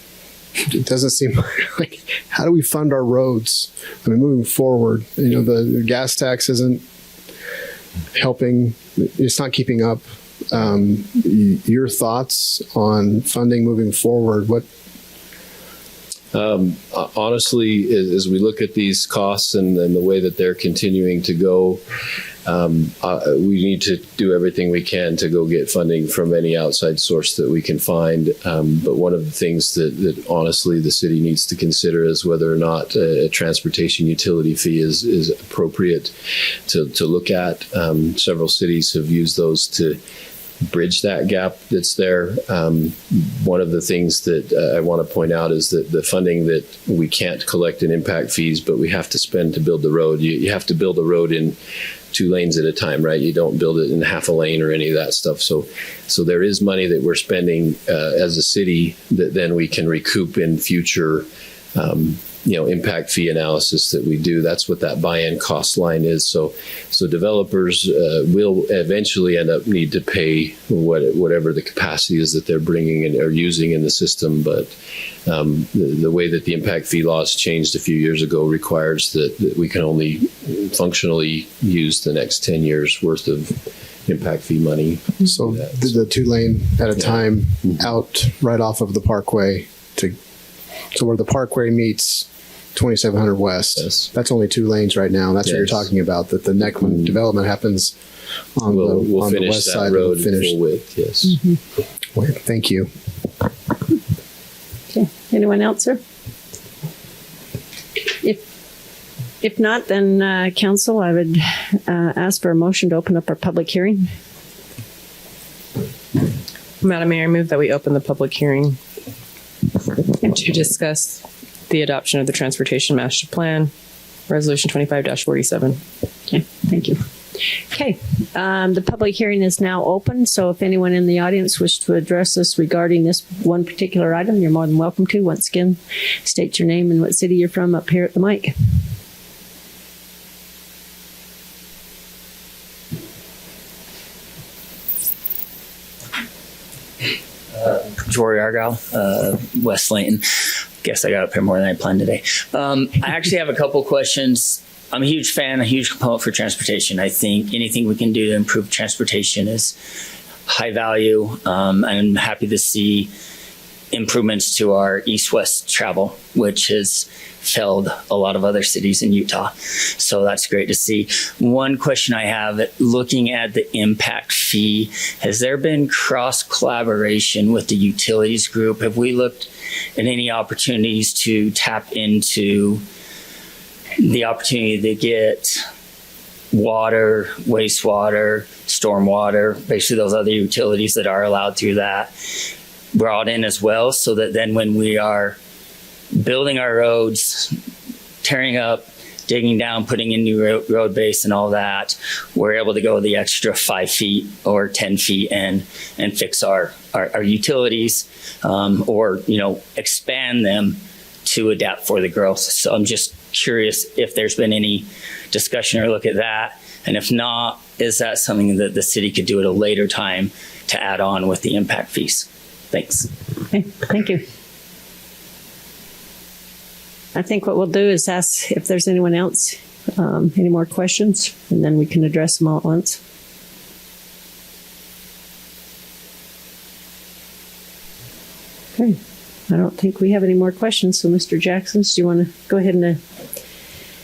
it doesn't seem like, how do we fund our roads? I mean, moving forward, the gas tax isn't helping, it's not keeping up. Your thoughts on funding moving forward? What? Honestly, as we look at these costs and the way that they're continuing to go, we need to do everything we can to go get funding from any outside source that we can find. But one of the things that honestly the city needs to consider is whether or not a transportation utility fee is appropriate to look at. Several cities have used those to bridge that gap that's there. One of the things that I want to point out is that the funding that we can't collect in impact fees, but we have to spend to build the road. You have to build a road in 2 lanes at a time, right? You don't build it in half a lane or any of that stuff. So there is money that we're spending as a city that then we can recoup in future impact fee analysis that we do. That's what that buy-in cost line is. So developers will eventually end up need to pay whatever the capacity is that they're bringing in or using in the system. But the way that the impact fee laws changed a few years ago requires that we can only functionally use the next 10 years worth of impact fee money. So the 2 lane at a time out right off of the Parkway so where the Parkway meets 2700 West. Yes. That's only 2 lanes right now. That's what you're talking about. That the next when development happens on we'll the finish west that side road of the full width. Yes. Wait, thank you. Okay. Anyone else, sir? If not, then council, I would ask for a motion to open up our public hearing. Madam Mayor, I move that we open the public hearing to discuss the adoption of the Transportation Master Plan, Resolution 25-47. Okay, thank you. Okay, the public hearing is now open, so if anyone in the audience wishes to address us regarding this one particular item, you're more than welcome to. Once again, state your name and what city you're from up here at the mic. Jory Argyle, West Layton. Guess I got up here more than I planned today. I actually have a couple questions. I'm a huge fan, a huge component for transportation. I think anything we can do to improve transportation is high value. I'm happy to see improvements to our east-west travel, which has failed a lot of other cities in Utah. So that's great to see. One question I have, looking at the impact fee, has there been cross collaboration with the utilities group? Have we looked at any opportunities to tap into the opportunity to get water, wastewater, stormwater, basically those other utilities that are allowed through that, brought in as well, so that then when we are building our roads, tearing up, digging down, putting in new road base and all that, we're able to go the extra 5 feet or 10 feet and fix our utilities, or expand them to adapt for the growth. So I'm just curious if there's been any discussion or look at that, and if not, is that something that the city could do at a later time to add on with the impact fees? Thanks. Okay, thank you. I think what we'll do is ask if there's anyone else, any more questions, and then we can address them all at once. Okay, I don't think we have any more questions. So, Mr. Jackson, do you want to go ahead and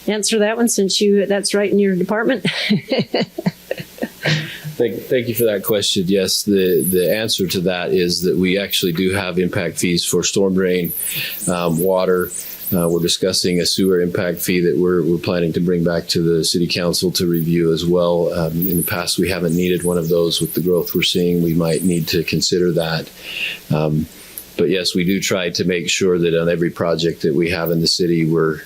answer that one since that's right in your department? Thank you for that question. Yes, the answer to that is that we actually do have impact fees for storm drain, water. We're discussing a sewer impact fee that we're planning to bring back to the city council to review as well. In the past, we haven't needed one of those. With the growth we're seeing, we might need to consider that. But yes, we do try to make sure that on every project that we have in the city, we're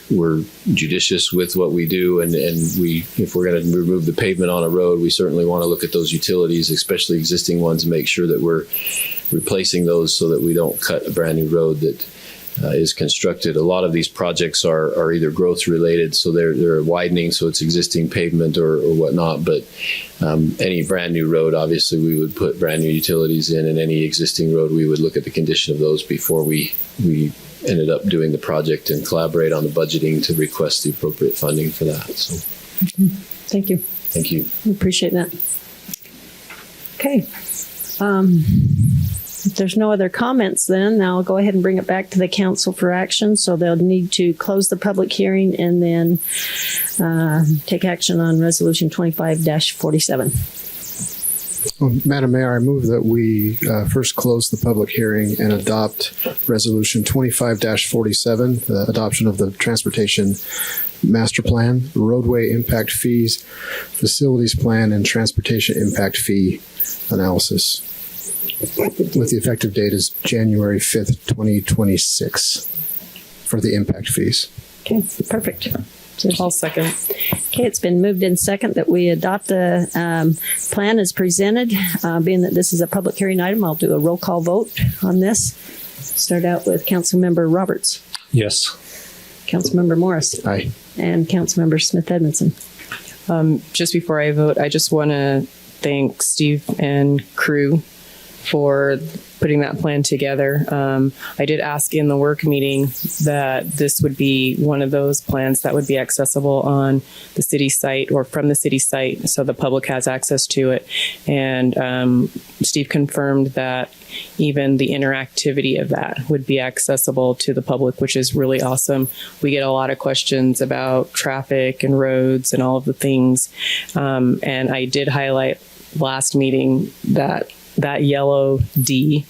judicious with what we do, and if we're going to remove the pavement on a road, we certainly want to look at those utilities, especially existing ones, and make sure that we're replacing those so that we don't cut a brand new road that is constructed. A lot of these projects are either growth related, so they're widening, so it's existing pavement or whatnot. But any brand new road, obviously, we would put brand new utilities in, and any existing road, we would look at the condition of those before we ended up doing the project and collaborate on the budgeting to request the appropriate funding for that. So, Thank you. thank you. We appreciate that. Okay. If there's no other comments, then I'll go ahead and bring it back to the council for action. So they'll need to close the public hearing and then take action on Resolution 25-47. Madam Mayor, I move that we first close the public hearing and adopt Resolution 25-47, the adoption of the Transportation Master Plan, Roadway Impact Fees, Facilities Plan, and Transportation Impact Fee analysis with the effective date is January 5th, 2026 for the impact fees. Okay, perfect. I'll second. Okay, it's been moved in second that we adopt the plan as presented. Being that this is a public hearing item, I'll do a roll call vote on this. Start out with Councilmember Roberts, Yes. Councilmember Morris, Aye. and Councilmember Smith Edmondson. Just before I vote, I just want to thank Steve and crew for putting that plan together. I did ask in the work meeting that this would be one of those plans that would be accessible on the city site or from the city site, so the public has access to it. And Steve confirmed that even the interactivity of that would be accessible to the public, which is really awesome. We get a lot of questions about traffic and roads and all of the things. And I did highlight last meeting that yellow D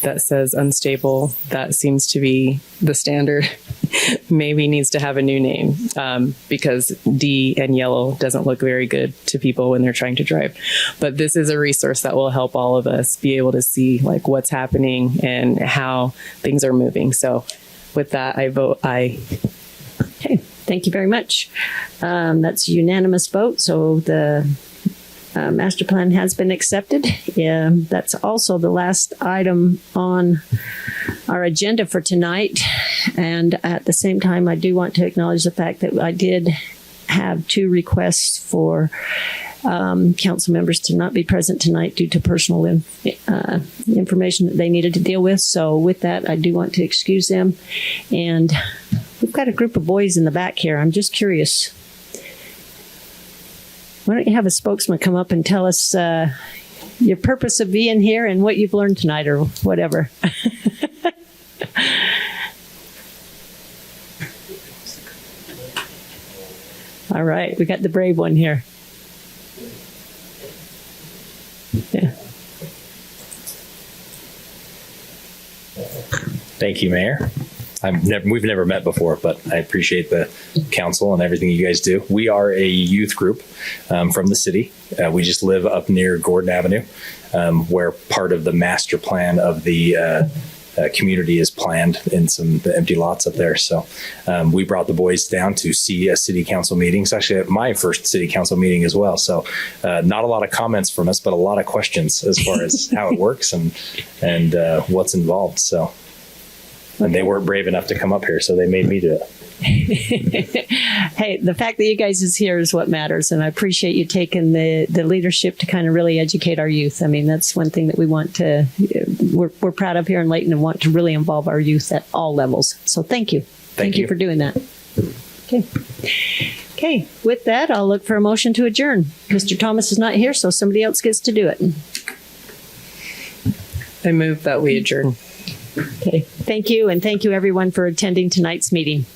that says unstable, that seems to be the standard, maybe needs to have a new name, because D and yellow doesn't look very good to people when they're trying to drive. But this is a resource that will help all of us be able to see like what's happening and how things are moving. So with that, I vote aye. Okay, thank you very much. That's a unanimous vote, so the master plan has been accepted. Yeah, that's also the last item on our agenda for tonight. And at the same time, I do want to acknowledge the fact that I did have 2 requests for council members to not be present tonight due to personal information that they needed to deal with. So with that, I do want to excuse them. And we've got a group of boys in the back here. I'm just curious. Why don't you have a spokesman come up and tell us your purpose of being here and what you've learned tonight or whatever. All right, we got the brave one here. Yeah. Thank you, Mayor. We've never met before, but I appreciate the council and everything you guys do. We are a youth group from the city. We just live up near Gordon Avenue, where part of the master plan of the community is planned in the empty lots up there. So we brought the boys down to see a city council meeting. It's actually my first city council meeting as well. So not a lot of comments from us, but a lot of questions as far as how it works and what's involved. So. And they weren't brave enough to come up here, so they made me do it. Hey, the fact that you guys is here is what matters, and I appreciate you taking the leadership to kind of really educate our youth. I mean, that's one thing that we want to, we're proud of here in Layton and want to really involve our youth at all levels. So thank you. Thank you for doing that. Okay. Okay, with that, I'll look for a motion to adjourn. Mr. Thomas is not here, so somebody else gets to do it. I move that we adjourn. Okay, thank you, and thank you everyone for attending tonight's meeting.